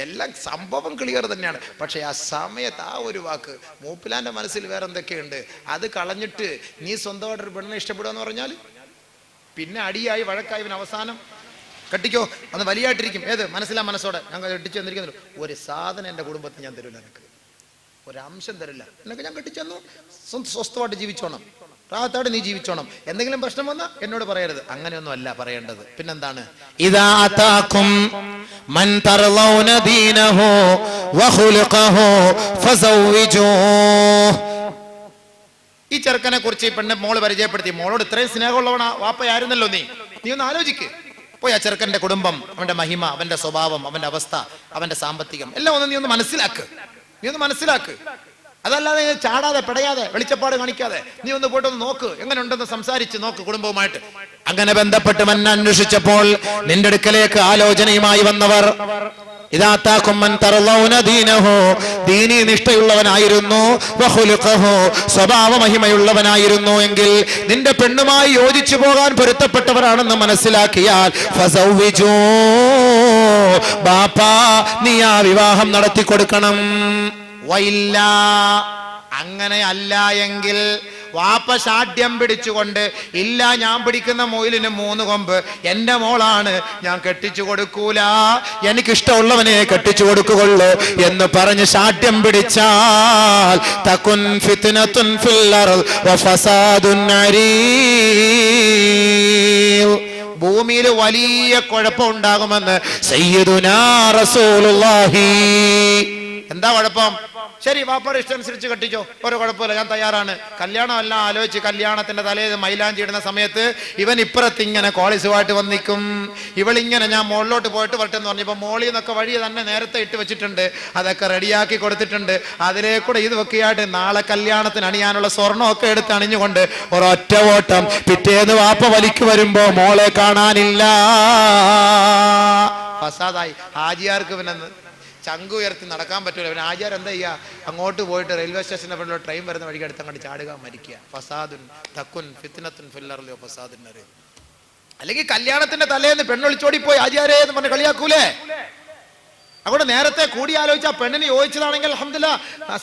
എല്ലാം സംഭവം ക്ലിയർ തന്നെയാണ്. പക്ഷെ ആ സമയത്ത് ആ ഒരു വാക്ക് മൂപ്പിലാന്റെ മനസ്സിൽ വേറെ എന്തൊക്കെയുണ്ട്, അത് കളഞ്ഞിട്ട് നീ സ്വന്തമായിട്ടൊരു പെണ്ണിനെ ഇഷ്ടപ്പെടുക പറഞ്ഞാൽ പിന്നെ അടിയായി വഴക്കായി ഇവൻ അവസാനം കെട്ടിക്കോ അന്ന് വലിയായിട്ടിരിക്കും. ഏത് മനസ്സിലാ മനസ്സോടെ ഞാൻ കെട്ടിച്ചു തന്നിരിക്കുന്നില്ല, ഒരു സാധനം എൻ്റെ കുടുംബത്തിൽ ഞാൻ തരില്ല, എനിക്ക് ഒരംശം തരില്ല, എന്നൊക്കെ ഞാൻ കെട്ടിച്ചെന്നു സ്വസ്ഥമായിട്ട് ജീവിച്ചോണം, റാഹത്തോടെ നീ ജീവിച്ചോണം. എന്തെങ്കിലും പ്രശ്നം വന്നാൽ എന്നോട് പറയരുത്. അങ്ങനെയൊന്നും അല്ല പറയേണ്ടത്. പിന്നെന്താണ്? ഇദാ അതാകും മൻ തർളൗന ദീനഹു വഖുലുഖഹു ഫസവ്വിജൂഹു. ഈ ചെറുക്കനെ കുറിച്ച് ഈ പെണ്ണെ മോള് പരിചയപ്പെടുത്തി. മോളോട് ഇത്രയും സ്നേഹമുള്ളവനാ വാപ്പയായിരുന്നല്ലോ നീ ഒന്ന് ആലോചിക്ക്. പോയി ആ ചെറുക്കന്റെ കുടുംബം, അവന്റെ മഹിമ, അവന്റെ സ്വഭാവം, അവന്റെ അവസ്ഥ, അവന്റെ സാമ്പത്തികം എല്ലാം ഒന്ന് നീ ഒന്ന് മനസ്സിലാക്ക്. അതല്ലാതെ ചാടാതെ പെടയാതെ വെളിച്ചപ്പാട് കാണിക്കാതെ നീ ഒന്ന് പോയിട്ടൊന്ന് നോക്ക്, എങ്ങനെ ഉണ്ടെന്ന് സംസാരിച്ച് നോക്ക് കുടുംബവുമായിട്ട്. അങ്ങനെ ബന്ധപ്പെട്ട് മന്നെ അന്വേഷിച്ചപ്പോൾ നിന്റെ അടുക്കലേക്ക് ആലോചനയുമായി വന്നവർ ദീനി നിഷ്ഠയുള്ളവനായിരുന്നു, സ്വഭാവ മഹിമയുള്ളവനായിരുന്നു എങ്കിൽ നിന്റെ പെണ്ണുമായി യോജിച്ചു പോകാൻ പൊരുത്തപ്പെട്ടവരാണെന്ന് മനസ്സിലാക്കിയാൽ ഫസവ്വിജൂ, ബാപ്പാ നീ ആ വിവാഹം നടത്തി കൊടുക്കണം. വയില്ല, അങ്ങനെ അല്ല എങ്കിൽ വാപ്പ ശാഠ്യം പിടിച്ചുകൊണ്ട്, ഇല്ല ഞാൻ പിടിക്കുന്ന മൊയിലിന് 3 കൊമ്പ്, എന്റെ മോളാണ്, ഞാൻ കെട്ടിച്ചു കൊടുക്കൂല, എനിക്കിഷ്ടമുള്ളവനെ കെട്ടിച്ചു കൊടുക്കുള്ളൂ എന്ന് പറഞ്ഞ് ശാഠ്യം പിടിച്ചാൽ തകുൻ ഫിത്നത്തുൻ ഫിൽ അർദ് വഫസാദുൻ അരീം, ഭൂമിയിൽ വലിയ കുഴപ്പമുണ്ടാകുമെന്ന് സയ്യിദുനാ റസൂലുള്ളാഹി. എന്താ കുഴപ്പം? ശരി, വാപ്പയുടെ ഇഷ്ടം അനുസരിച്ച് കെട്ടിച്ചോ, ഒരു കുഴപ്പമില്ല, ഞാൻ തയ്യാറാണ്. കല്യാണം എല്ലാം ആലോചിച്ച് കല്യാണത്തിന്റെ തലേന്ന് മൈലാഞ്ചി ഇടുന്ന സമയത്ത് ഇവൻ ഇപ്പുറത്ത് ഇങ്ങനെ കോളിസുമായിട്ട് വന്നിക്കും, ഇവളിങ്ങനെ ഞാൻ മുകളിലോട്ട് പോയിട്ട് വരട്ടെന്ന് പറഞ്ഞപ്പോ മോളിൽ നിന്നൊക്കെ വഴി തന്നെ നേരത്തെ ഇട്ട് വെച്ചിട്ടുണ്ട്, അതൊക്കെ റെഡിയാക്കി കൊടുത്തിട്ടുണ്ട്. അതിലേക്കൂടെ ഇതൊക്കെയായിട്ട് നാളെ കല്യാണത്തിന് അണിയാനുള്ള സ്വർണ്ണമൊക്കെ എടുത്ത് അണിഞ്ഞുകൊണ്ട് ഒരൊറ്റ ഓട്ടം. പിറ്റേന്ന് വാപ്പ വലിക്ക് വരുമ്പോ മോളെ കാണാനില്ല. ഫസാദായി. ഹാജിയാർക്ക് പിന്നെ ചങ്കു ഉയർത്തി നടക്കാൻ പറ്റൂല. പിന്നെ ആചാരം എന്താ ചെയ്യുക? അങ്ങോട്ട് പോയിട്ട് റെയിൽവേ സ്റ്റേഷനെ പെണ്ണുള്ള ട്രെയിൻ വരുന്ന വഴിക്ക് അടുത്ത് അങ്ങോട്ട് ചാടുക, മരിക്കുക. ഫസാദുൻ തക്കുൻ ഫിത്നത്തുൻ ഫിൽ അർളി വഫസാദുൻ അരീം. അല്ലെങ്കിൽ കല്യാണത്തിന്റെ തലേന്ന് പെണ്ണൊളിച്ചോടി പോയി ആചാരേ എന്ന് പറഞ്ഞ് കളിയാക്കൂലേ? അവിടെ നേരത്തെ കൂടി ആലോചിച്ച പെണ്ണിന് യോജിച്ചതാണെങ്കിൽ അൽഹംദുലില്ലാഹ്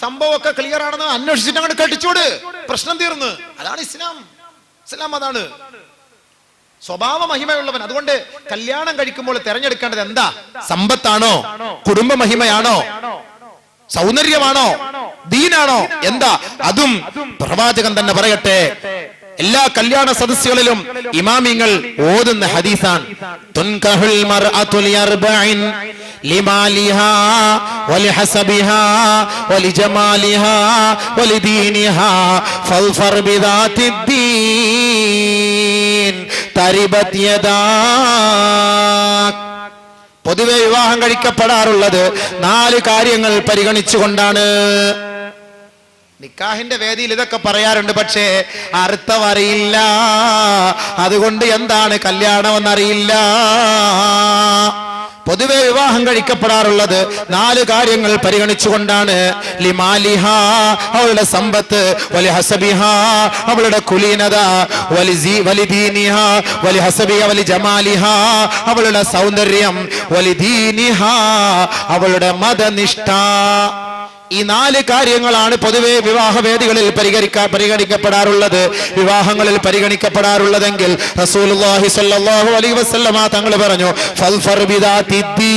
സംഭവമൊക്കെ ക്ലിയർ ആണെന്ന് അന്വേഷിച്ചിട്ട് അങ്ങോട്ട് കെട്ടിച്ചോട്, പ്രശ്നം തീർന്ന്. അതാണ് ഇസ്ലാം. ഇസ്ലാം അതാണ് സ്വഭാവ മഹിമയുള്ളവൻ. അതുകൊണ്ട് കല്യാണം കഴിക്കുമ്പോൾ തിരഞ്ഞെടുക്കേണ്ടത് എന്താ? സമ്പത്താണോ? കുടുംബ മഹിമയാണോ? സൗന്ദര്യമാണോ? ദീനാണോ? എന്താ? അതും പ്രവാചകൻ തന്നെ പറയട്ടെ. എല്ലാ കല്യാണ സദസ്സുകളിലും ഇമാമിങ്ങൾ ഓതുന്ന ഹദീസാണ്, തുൻകഹുൽ മർഅതു ലിഅർബഇൻ ലിമാലിഹാ വലിഹസബിഹാ വലിജമാലിഹാ വലിദീനിഹാ ഫൽഫർ ബിദാത്തിദ്ദീൻ തരിബത് യദാക്. പൊതുവെ വിവാഹം കഴിക്കപ്പെടാറുള്ളത് 4 കാര്യങ്ങൾ പരിഗണിച്ചുകൊണ്ടാണ്. നിക്കാഹിന്റെ വേദിയിൽ ഇതൊക്കെ പറയാറുണ്ട്, പക്ഷേ അർത്ഥം അറിയില്ല. അതുകൊണ്ട് എന്താണ് കല്യാണം എന്നറിയില്ല. പൊതുവെ വിവാഹം കഴിക്കപ്പെടാറുള്ളത് 4 കാര്യങ്ങൾ പരിഗണിച്ചുകൊണ്ടാണ്. ലിമാലിഹാ, അവളുടെ സമ്പത്ത്, വലിഹസബിഹാ, അവളുടെ കുലീനത, വലിദീനിഹാ, വലിഹസബിഹാ, വലിജമാലിഹാ, അവളുടെ സൗന്ദര്യം, വലിദീനിഹാ, അവളുടെ മതനിഷ്ഠ. ഈ 4 കാര്യങ്ങളാണ് പൊതുവെ വിവാഹവേദികളിൽ പരിഗണിക്കപ്പെടാറുള്ളത്, വിവാഹങ്ങളിൽ പരിഗണിക്കപ്പെടാറുള്ളതെങ്കിൽ റസൂലുള്ളാഹി സ്വല്ലല്ലാഹു അലൈഹി വസല്ലമ തങ്ങൾ പറഞ്ഞു, ഫൽഫർ ബിദാത്തിദ്ദീൻ,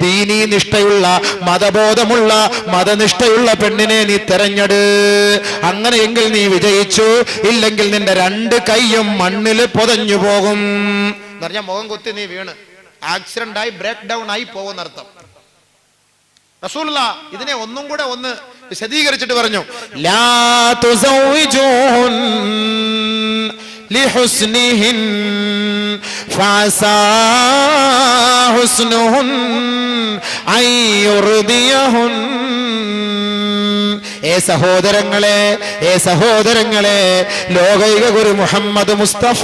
ദീനീ നിഷ്ഠയുള്ള, മതബോധമുള്ള, മതനിഷ്ഠയുള്ള പെണ്ണിനെ നീ തെരഞ്ഞെടു. അങ്ങനെയെങ്കിൽ നീ വിജയിച്ചു. ഇല്ലെങ്കിൽ നിന്റെ 2 കൈയും മണ്ണിൽ പൊതഞ്ഞു പോകും എന്ന് പറഞ്ഞാൽ മുഖം കുത്തി നീ വീണ് ആക്സിഡന്റ് ആയി ബ്രേക്ക് ഡൗൺ ആയി പോകുന്നർത്ഥം. റസൂലുള്ളാഹ് ഇതിനെ ഒന്നും കൂടെ ഒന്ന് വിശദീകരിച്ചിട്ട് പറഞ്ഞു, ലാ തുസൗവിജൂൻ ലിഹുസ്നിഹിൻ ഫഅസാ ഹുസ്നുഹുൻ അയ്യുർദിയഹുൻ. ഏ സഹോദരങ്ങളെ, ഏ സഹോദരങ്ങളെ, ലോകൈക ഗുരു മുഹമ്മദ് മുസ്തഫ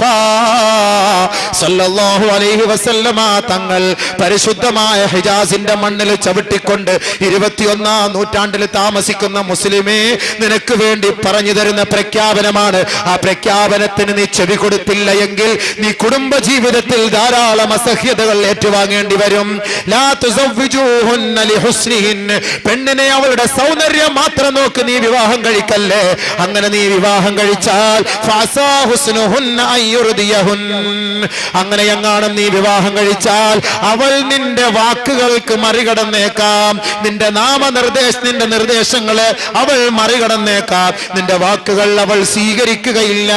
സല്ലല്ലാഹു അലൈഹി വസല്ലമ തങ്ങൾ പരിശുദ്ധമായ ഹിജാസിന്റെ മണ്ണിൽ ചവിട്ടിക്കൊണ്ട് 21ാം നൂറ്റാണ്ടിൽ താമസിക്കുന്ന മുസ്ലിമേ, നിനക്ക് വേണ്ടി പറഞ്ഞു തരുന്ന പ്രഖ്യാപനമാണ്. ആ പ്രഖ്യാപനത്തിന് നീ ചെവി കൊടുത്തില്ല എങ്കിൽ നീ കുടുംബ ജീവിതത്തിൽ ധാരാളം അസഹ്യതകൾ ഏറ്റുവാങ്ങേണ്ടി വരും. ലാ തുസവ്വിജൂഹുന്ന ലിഹുസ്നിഹിൻ, പെണ്ണിനെ അവളുടെ സൗന്ദര്യം മാത്രം നോക്ക് നീ വിവാഹം കഴിക്കല്ലേ. അങ്ങനെ നീ വിവാഹം കഴിച്ചാൽ അങ്ങനെ എങ്ങാനും നീ വിവാഹം കഴിച്ചാൽ അവൾ നിന്റെ വാക്കുകൾക്ക് മറികടന്നേക്കാം, നിന്റെ നിന്റെ നിർദ്ദേശങ്ങളെ അവൾ മറികടന്നേക്കാം, നിന്റെ വാക്കുകൾ അവൾ സ്വീകരിക്കുകയില്ല.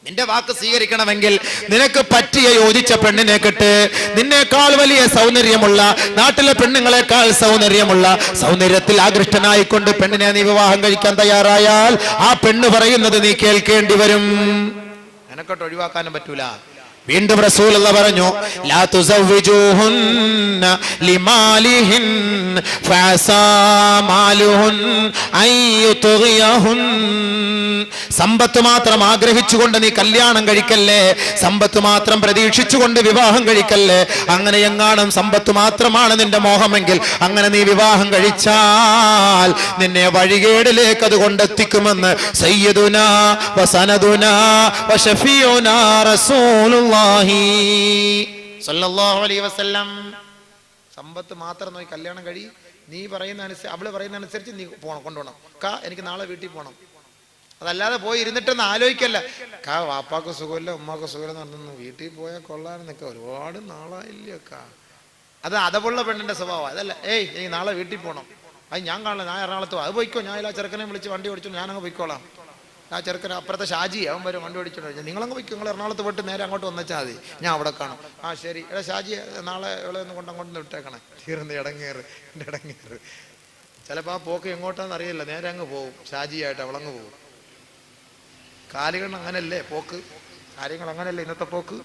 നിന്റെ വാക്ക് സ്വീകരിക്കണമെങ്കിൽ നിനക്ക് പറ്റിയ യോജിച്ച പെണ്ണിനെ കെട്ട്. നിന്നേക്കാൾ വലിയ സൗന്ദര്യമുള്ള, നാട്ടിലെ പെണ്ണുങ്ങളെക്കാൾ സൗന്ദര്യമുള്ള, സൗന്ദര്യത്തിൽ ആകൃഷ്ടനായിക്കൊണ്ട് പെണ്ണിനെ നീ വിവാഹം കഴിക്കാൻ തയ്യാറായാൽ ആ പെണ്ണ് പറയുന്നത് നീ കേൾക്കേണ്ടി വരും. എനക്കൊട്ട് ഒഴിവാക്കാനും പറ്റൂല. വീണ്ടും റസൂലുള്ളാഹി പറഞ്ഞു, ലാ തുസവ്വിജൂഹുന്ന ലിമാലിഹിൻ ഫഅസാ മാലുഹുൻ അയ്യുത്ഗിയഹുൻ. സമ്പത്ത് മാത്രം ആഗ്രഹിച്ചുകൊണ്ട് നീ കല്യാണം കഴിക്കല്ലേ, സമ്പത്ത് മാത്രം പ്രതീക്ഷിച്ചുകൊണ്ട് വിവാഹം കഴിക്കല്ലേ. അങ്ങനെ എങ്ങാനും സമ്പത്ത് മാത്രമാണ് നിന്റെ മോഹമെങ്കിൽ അങ്ങനെ നീ വിവാഹം കഴിച്ചാൽ നിന്നെ വഴികേടിലേക്ക് അത് കൊണ്ടെത്തിക്കുമെന്ന് സയ്യിദുനാ വസനദുനാ വശഫീഉനാ റസൂലുള്ളാഹി സ്വല്ലല്ലാഹു അലൈഹി വസല്ലം. സമ്പത്ത് മാത്രം നോക്കി കല്യാണം കഴി, നീ പറയുന്ന അനുസരിച്ച്, അവള് പറയുന്ന അനുസരിച്ച് നീ കൊണ്ടുപോകണം. എനിക്ക് നാളെ വീട്ടിൽ പോകണം. അതല്ലാതെ പോയി ഇരുന്നിട്ടൊന്നും ആലോചിക്കല്ല. വാപ്പാക്ക് സുഖമില്ല, ഉമ്മാക്ക് സുഖമില്ല എന്ന് പറഞ്ഞു വീട്ടിൽ പോയാൽ കൊള്ളാനെന്നൊക്കെ ഒരുപാട് നാളായില്ലേ അത് അതവുള്ള പെണ്ണിന്റെ സ്വഭാവം. അതല്ല, എനിക്ക് നാളെ വീട്ടിൽ പോകണം, അത് ഞാൻ കാണില്ല, ഞാൻ എറണാകുളത്ത് അത് പോയിക്കോ, ഞാൻ ആ ചെറുക്കനെ വിളിച്ച് വണ്ടി ഓടിച്ചു, ഞാനങ്ങ് പോയിക്കോളാം. ആ ചെറുക്കൻ അപ്പുറത്തെ ഷാജി അവൻ വരും വണ്ടി ഓടിച്ചോണ്ട്, നിങ്ങളങ്ങ് പോയിക്കോ, നിങ്ങൾ എറണാകുളത്ത് പോയിട്ട് നേരെ അങ്ങോട്ട് വന്നേച്ചാൽ മതി, ഞാൻ അവിടെ കാണും. ശരി, ഷാജി നാളെ ഇവിടെ ഒന്ന് അങ്ങോട്ടൊന്ന് വിട്ടേക്കണേ. തീർന്ന് ഇടങ്ങേറ്. ചിലപ്പോൾ ആ പോക്ക് എങ്ങോട്ടാന്ന് അറിയില്ല, നേരെ അങ്ങ് പോകും, ഷാജിയായിട്ട് അവളങ്ങ് പോകും. കാലുകൾ അങ്ങനല്ലേ പോക്ക്, കാര്യങ്ങൾ അങ്ങനല്ലേ ഇന്നത്തെ പോക്ക്.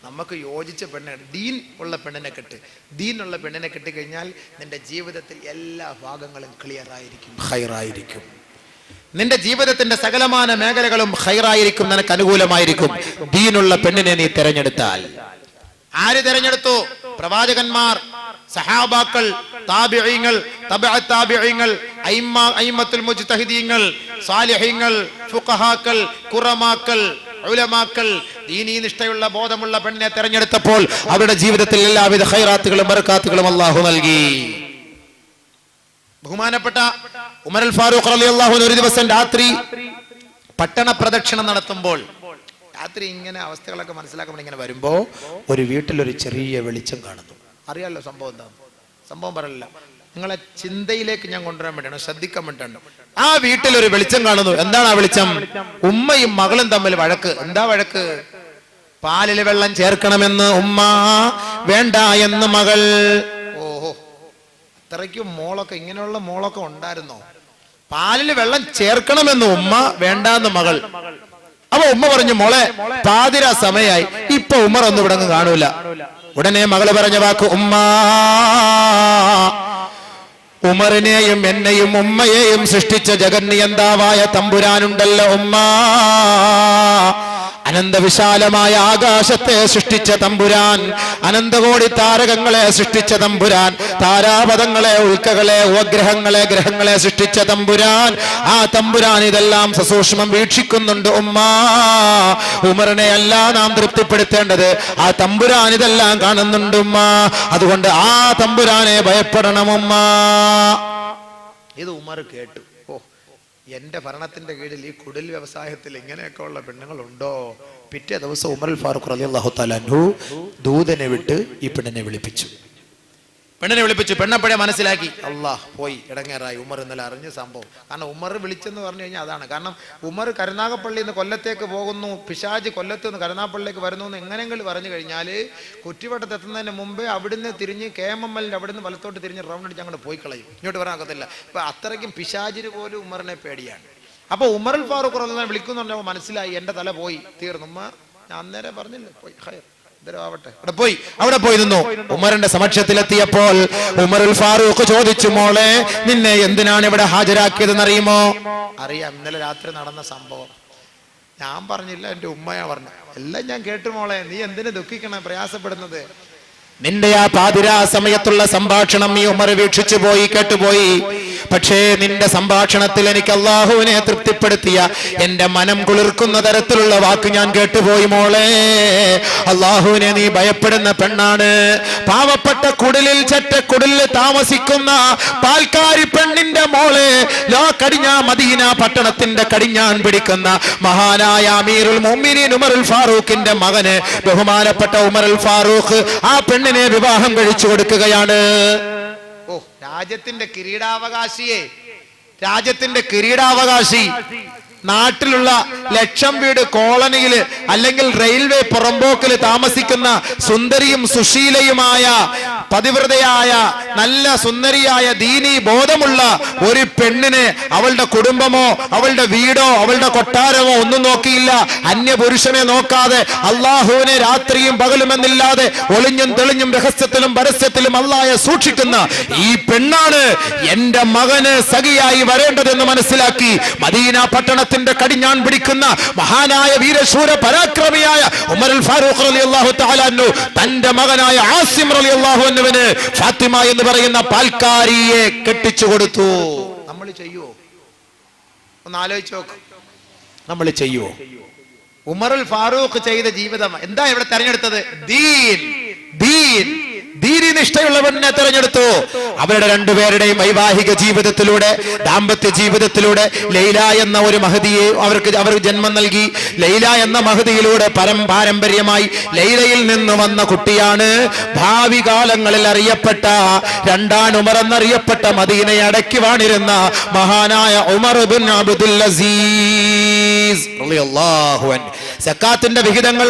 നമുക്ക് യോജിച്ച പെണ്ണാണ്, ദീൻ ഉള്ള പെണ്ണിനെ കെട്ട്. ദീനുള്ള പെണ്ണിനെ കെട്ടിക്കഴിഞ്ഞാൽ നിന്റെ ജീവിതത്തിൽ എല്ലാ ഭാഗങ്ങളും ക്ലിയർ ആയിരിക്കും, ഖൈറായിരിക്കും. നിന്റെ ജീവിതത്തിന്റെ സകലമാന മേഖലകളും ഖൈറായിരിക്കും, നിനക്ക് അനുകൂലമായിരിക്കും ദീനുള്ള പെണ്ണിനെ നീ തിരഞ്ഞെടുത്താൽ. ആര് തിരഞ്ഞെടുത്തു? പ്രവാചകന്മാർ, സഹാബാക്കൾ, താബിഈങ്ങൾ, തബഅ താബിഈങ്ങൾ, അയിമ്മത്തുൽ മുജ്തഹിദീങ്ങൾ, സാലിഹീങ്ങൾ, ഫുഖഹാക്കൾ, ഖുറമാക്കൾ, ഉലമാക്കൾ ദീനീ നിഷ്ഠയുള്ള ബോധമുള്ള പെണ്ണിനെ തെരഞ്ഞെടുത്തപ്പോൾ അവരുടെ ജീവിതത്തിൽ എല്ലാവിധ ഖൈറാത്തുകളും ബർക്കാത്തുകളും അല്ലാഹു നൽകി. ബഹുമാനപ്പെട്ട ഉമർ അൽ ഫാറൂഖ് റളിയല്ലാഹു അൻഹു ഒരു ദിവസം രാത്രി പട്ടണ പ്രദക്ഷിണം നടത്തുമ്പോൾ, രാത്രി ഇങ്ങനെ അവസ്ഥകളൊക്കെ മനസ്സിലാക്കാൻ ഇങ്ങനെ വരുമ്പോ ഒരു വീട്ടിലൊരു ചെറിയ വെളിച്ചം കാണുന്നു. അറിയാലോ സംഭവം എന്താ? സംഭവം പറയല്ല, നിങ്ങളെ ചിന്തയിലേക്ക് ഞാൻ കൊണ്ടുവരാൻ വേണ്ടിയാണ്, ശ്രദ്ധിക്കാൻ വേണ്ടിയാണ്. ആ വീട്ടിലൊരു വെളിച്ചം കാണുന്നു. എന്താണ് ആ വെളിച്ചം? ഉമ്മയും മകളും തമ്മിൽ വഴക്ക്. എന്താ വഴക്ക്? പാലില് വെള്ളം ചേർക്കണമെന്ന് ഉമ്മ, വേണ്ട എന്ന് മകൾ. ഓഹോ, അത്രയ്ക്കും മോളൊക്കെ, ഇങ്ങനെയുള്ള മോളൊക്കെ ഉണ്ടായിരുന്നോ? പാലില് വെള്ളം ചേർക്കണമെന്ന് ഉമ്മ, വേണ്ടാന്ന് മകൾ. അപ്പൊ ഉമ്മ പറഞ്ഞു, മോളെ പാതിരാ സമയായി, ഇപ്പൊ ഉമർ ഒന്നും ഇവിടെ കാണൂല. ഉടനെ മകള് പറഞ്ഞ വാക്ക്, ഉമ്മ, ഉമറിനെയും എന്നെയും ഉമ്മയെയും സൃഷ്ടിച്ച ജഗന്നിയന്താവായ തമ്പുരാനുണ്ടല്ലോ ഉമ്മ, അനന്തവിശാലമായ ആകാശത്തെ സൃഷ്ടിച്ച തമ്പുരാൻ, അനന്തകോടി താരകങ്ങളെ സൃഷ്ടിച്ച തമ്പുരാൻ, താരാപഥങ്ങളെ, ഉൽക്കകളെ, ഉപഗ്രഹങ്ങളെ, ഗ്രഹങ്ങളെ സൃഷ്ടിച്ച തമ്പുരാൻ, ആ തമ്പുരാൻ ഇതെല്ലാം സസൂക്ഷ്മം വീക്ഷിക്കുന്നുണ്ട് ഉമ്മ. ഉമറിനെ അല്ല നാം തൃപ്തിപ്പെടുത്തേണ്ടത്, ആ തമ്പുരാൻ ഇതെല്ലാം കാണുന്നുണ്ട് ഉമ്മ. അതുകൊണ്ട് ആ തമ്പുരാനെ ഭയപ്പെടണം ഉമ്മ. ഇത് ഉമർ കേട്ടു. എന്റെ ഭരണത്തിന്റെ കീഴിൽ ഈ കുടിൽ വ്യവസായത്തിൽ ഇങ്ങനെയൊക്കെ ഉള്ള പെണ്ണുങ്ങളുണ്ടോ? പിറ്റേ ദിവസം ഉമർ അൽ ഫാറൂഖ് റളിയല്ലാഹു തആല അൻഹു ദൂതനെ വിട്ട് ഈ പെണ്ണിനെ വിളിപ്പിച്ചു. പെണ്ണപ്പോഴേ മനസ്സിലാക്കി, അല്ലാഹ് പോയി ഇടങ്ങേറായി. ഉമർ ഇന്നലെ അറിഞ്ഞ സംഭവം. കാരണം ഉമർ വിളിച്ചെന്ന് പറഞ്ഞു കഴിഞ്ഞാൽ അതാണ്. കാരണം ഉമർ കരുനാഗപ്പള്ളിയിൽ നിന്ന് കൊല്ലത്തേക്ക് പോകുന്നു, പിശാച് കൊല്ലത്ത് നിന്ന് കരുനാഗപ്പള്ളിയിലേക്ക് വരുന്നു എന്ന് എങ്ങനെയെങ്കിലും പറഞ്ഞു കഴിഞ്ഞാൽ കുറ്റിവട്ടത്തെത്തുന്നതിന് മുമ്പേ അവിടുന്ന് തിരിഞ്ഞ് KMML അവിടുന്ന് വലത്തോട്ട് തിരിഞ്ഞ് റൗണ്ട് അടിച്ച് അങ്ങോട്ട് പോയി കളയും, ഇങ്ങോട്ട് വരാക്കത്തില്ല. ഇപ്പൊ അത്രയ്ക്കും പിശാചിന് പോലും ഉമറിനെ പേടിയാണ്. അപ്പൊ ഉമർ അൽ ഫാറൂഖ് റളിയല്ലാഹു വിളിക്കുന്നു പറഞ്ഞപ്പോൾ മനസ്സിലായി, എന്റെ തല പോയി, തീർന്നു. ഉമ്മ ഞാൻ അന്നേരം പറഞ്ഞില്ല, പോയി ഖൈർ, അവിടെ പോയി നിന്നു. ഉമറിന്റെ സമക്ഷത്തിലെത്തിയപ്പോൾ ഉമർ അൽ ഫാറൂഖ് ചോദിച്ചു, മോളെ നിന്നെ എന്തിനാണ് ഇവിടെ ഹാജരാക്കിയതെന്ന് അറിയുമോ? അറിയാം, ഇന്നലെ രാത്രി നടന്ന സംഭവം. ഞാൻ പറഞ്ഞില്ല, എന്റെ ഉമ്മയാ പറഞ്ഞു. എല്ലാം ഞാൻ കേട്ടു മോളെ, നീ എന്തിനു ദുഃഖിക്കണം, പ്രയാസപ്പെടുന്നത്? നിന്റെ ആ പാതിരാ സമയത്തുള്ള സംഭാഷണം ഈ ഉമർ വീക്ഷിച്ചു പോയി, കേട്ടുപോയി. പക്ഷേ നിന്റെ സംഭാഷണത്തിൽ എനിക്ക് അള്ളാഹുവിനെ തൃപ്തിപ്പെടുത്തിയ, എന്റെ മനം കുളിർക്കുന്ന തരത്തിലുള്ള വാക്ക് ഞാൻ കേട്ടുപോയി മോളെ. അള്ളാഹുവിനെ നീ ഭയപ്പെടുന്ന പെണ്ണാണ്. പാവപ്പെട്ട കുടിലിൽ, ചെറ്റക്കുടിലിൽ താമസിക്കുന്ന പാൽക്കാരി പെണ്ണിന്റെ മോളെ, മദീന പട്ടണത്തിന്റെ കടിഞ്ഞാൻ പിടിക്കുന്ന മഹാനായ അമീറുൽ മുഅ്മിനീൻ ഉമർ അൽ ഫാറൂഖിന്റെ മകന്, ബഹുമാനപ്പെട്ട ഉമർ അൽ ഫാറൂഖ് ആ പെണ്ണിനെ വിവാഹം കഴിച്ചു കൊടുക്കുകയാണ്. രാജ്യത്തിന്റെ കിരീടാവകാശിയെ, രാജ്യത്തിന്റെ കിരീടാവകാശി, നാട്ടിലുള്ള ലക്ഷം വീട് കോളനിയില് അല്ലെങ്കിൽ റെയിൽവേ പുറമ്പോക്കില് താമസിക്കുന്ന സുന്ദരിയും സുശീലയുമായ പതിവ്രതയായ നല്ല സുന്ദരിയായ ദീനീ ബോധമുള്ള ഒരു പെണ്ണിന് അവളുടെ കുടുംബമോ അവളുടെ വീടോ അവളുടെ കൊട്ടാരമോ ഒന്നും നോക്കിയില്ല. അന്യപുരുഷനെ നോക്കാതെ അള്ളാഹുവിനെ രാത്രിയും പകലുമെന്നില്ലാതെ ഒളിഞ്ഞും തെളിഞ്ഞും രഹസ്യത്തിലും പരസ്യത്തിലും അള്ളാഹയെ സൂക്ഷിക്കുന്ന ഈ പെണ്ണാണ് എന്റെ മകന് സഖിയായി വരേണ്ടതെന്ന് മനസ്സിലാക്കി മദീന പട്ടണത്തിൽ കടിഞ്ഞാൻ പിടിക്കുന്ന മഹാനായ വീരശൂര പരാക്രമിയായ ഉമർ അൽ ഫാറൂഖ് റളിയല്ലാഹു തആല അൻഹു തന്റെ മകനായ ആസിം റളിയല്ലാഹു അൻഹുവിന് ഫാത്തിമ എന്ന് പറയുന്ന പാൽക്കാരിയെ കെട്ടിച്ചു കൊടുത്തു. നമ്മൾ ചെയ്യുവോ? ഒന്ന് ആലോചിച്ച് നോക്ക്, നമ്മൾ ചെയ്യുവോ? ഉമർ അൽ ഫാറൂഖ് ചെയ്ത ജീവിതം എന്താ ഇവിടെ തെരഞ്ഞെടുത്തത്? ദീൻ, ദീൻ, ദീനി നിഷ്ഠയുള്ള പെണ്ണിനെ തെരഞ്ഞെടുത്തു. അവരുടെ രണ്ടുപേരുടെയും വൈവാഹിക ജീവിതത്തിലൂടെ, ദാമ്പത്യ ജീവിതത്തിലൂടെ ലൈല എന്ന ഒരു മഹദിയെ അവർ ജന്മം നൽകി. ലൈല എന്ന മഹദിയിലൂടെ പാരമ്പര്യമായി ലൈലയിൽ നിന്ന് വന്ന കുട്ടിയാണ് ഭാവി കാലങ്ങളിൽ അറിയപ്പെട്ട രണ്ടാം ഉമർ എന്നറിയപ്പെട്ട മദീനയെ അടക്കി വാണിരുന്ന മഹാനായ ഉമർ ഇബ്നു അബ്ദുൽ അസീസ് റളിയല്ലാഹു അൻഹു. സക്കാത്തിന്റെ വിഹിതങ്ങൾ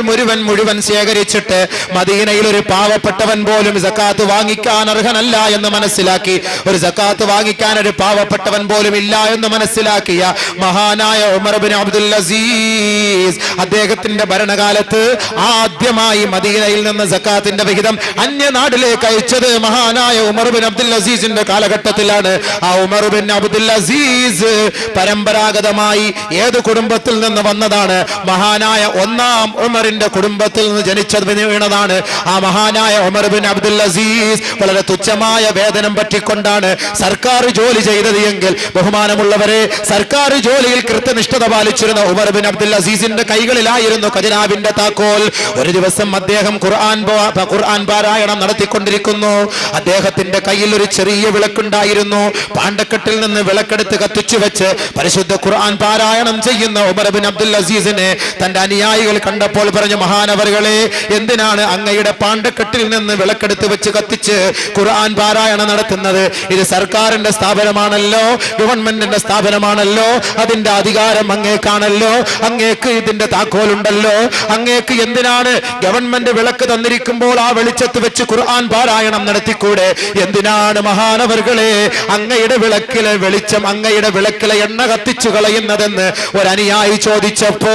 മുഴുവൻ ശേഖരിച്ചിട്ട് മദീനയിൽ ഒരു പാവപ്പെട്ടവൻ പോലും സക്കാത്ത് വാങ്ങിക്കാൻ അർഹനല്ല എന്ന് മനസ്സിലാക്കി, ഒരു സക്കാത്ത് വാങ്ങിക്കാൻ ഒരു പാവപ്പെട്ടവൻ പോലും ഇല്ല എന്ന് മനസ്സിലാക്കിയ മഹാനായ ഉമർ ഇബ്നു അബ്ദുൽ അസീസ് അദ്ദേഹത്തിന്റെ ഭരണകാലത്ത് ആദ്യമായി മദീനയിൽ നിന്ന് സക്കാത്തിന്റെ വിഹിതം അന്യനാട്ടിലേക്ക് അയച്ചത് മഹാനായ ഉമർ ഇബ്നു അബ്ദുൽ അസീസിന്റെ കാലഘട്ടത്തിലാണ്. ആ ഉമർ ഇബ്നു അബ്ദുൽ അസീസ് പരമ്പരാഗതമായി ഏത് കുടുംബത്തിൽ നിന്ന് വന്നതാണ്? മഹാനായ ഒന്നാം ഉമറിന്റെ കുടുംബത്തിൽ നിന്ന് ജനിച്ചത് വീണതാണ്. ആ മഹാനായ ഉമർ ഇബ്നു അബ്ദുൽ അസീസ് വളരെ തുച്ഛമായ വേതനം പറ്റിക്കൊണ്ടാണ് സർക്കാർ ജോലി ചെയ്തത് എങ്കിൽ, ബഹുമാനമുള്ളവരെ, സർക്കാർ ജോലിയിൽ കൃത്യനിഷ്ഠത പാലിച്ചിരുന്ന ഉമർ ഇബ്നു അബ്ദുൽ അസീസിന്റെ കൈകളിലായിരുന്നു ഖജനാവിന്റെ താക്കോൽ. ഒരു ദിവസം അദ്ദേഹം ഖുർആൻ പാരായണം നടത്തിക്കൊണ്ടിരിക്കുന്നു. അദ്ദേഹത്തിന്റെ കയ്യിൽ ഒരു ചെറിയ വിളക്കുണ്ടായിരുന്നു. പാണ്ടക്കെട്ടിൽ നിന്ന് വിളക്കെടുത്ത് കത്തിച്ചു വെച്ച് പരിശുദ്ധ ഖുർആൻ പാരായണം ചെയ്യുന്ന ഉമർ ഇബ്നു അബ്ദുൽ അസീസിനെ തന്റെ അനുയായികൾ കണ്ടപ്പോൾ പറഞ്ഞു, മഹാനവറുകളെ, എന്തിനാണ് അങ്ങയുടെ പാണ്ടക്കെട്ടിൽ നിന്ന് വിളക്കെടുത്ത് വെച്ച് കത്തിച്ച് ഖുർആൻ പാരായണം നടത്തുന്നത്? ഇത് സർക്കാരിന്റെ സ്ഥാപനമാണല്ലോ, ഗവൺമെന്റിന്റെ സ്ഥാപനമാണല്ലോ, അതിന്റെ അധികാരം അങ്ങേക്കാണല്ലോ, അങ്ങേക്ക് ഇതിന്റെ താക്കോലുണ്ടല്ലോ, അങ്ങേക്ക് എന്തിനാണ് ഗവൺമെന്റ് വിളക്ക് തന്നിരിക്കുമ്പോൾ ആ വെളിച്ചത്ത് വെച്ച് ഖുർആൻ പാരായണം നടത്തിക്കൂടെ? എന്തിനാണ് മഹാനവറുകളെ അങ്ങയുടെ വിളക്കിലെ വെളിച്ചം, അങ്ങയുടെ വിളക്കിലെ എണ്ണ കത്തിച്ചു കളയുന്നതെന്ന് ഒരു അനുയായി ചോദിച്ചപ്പോൾ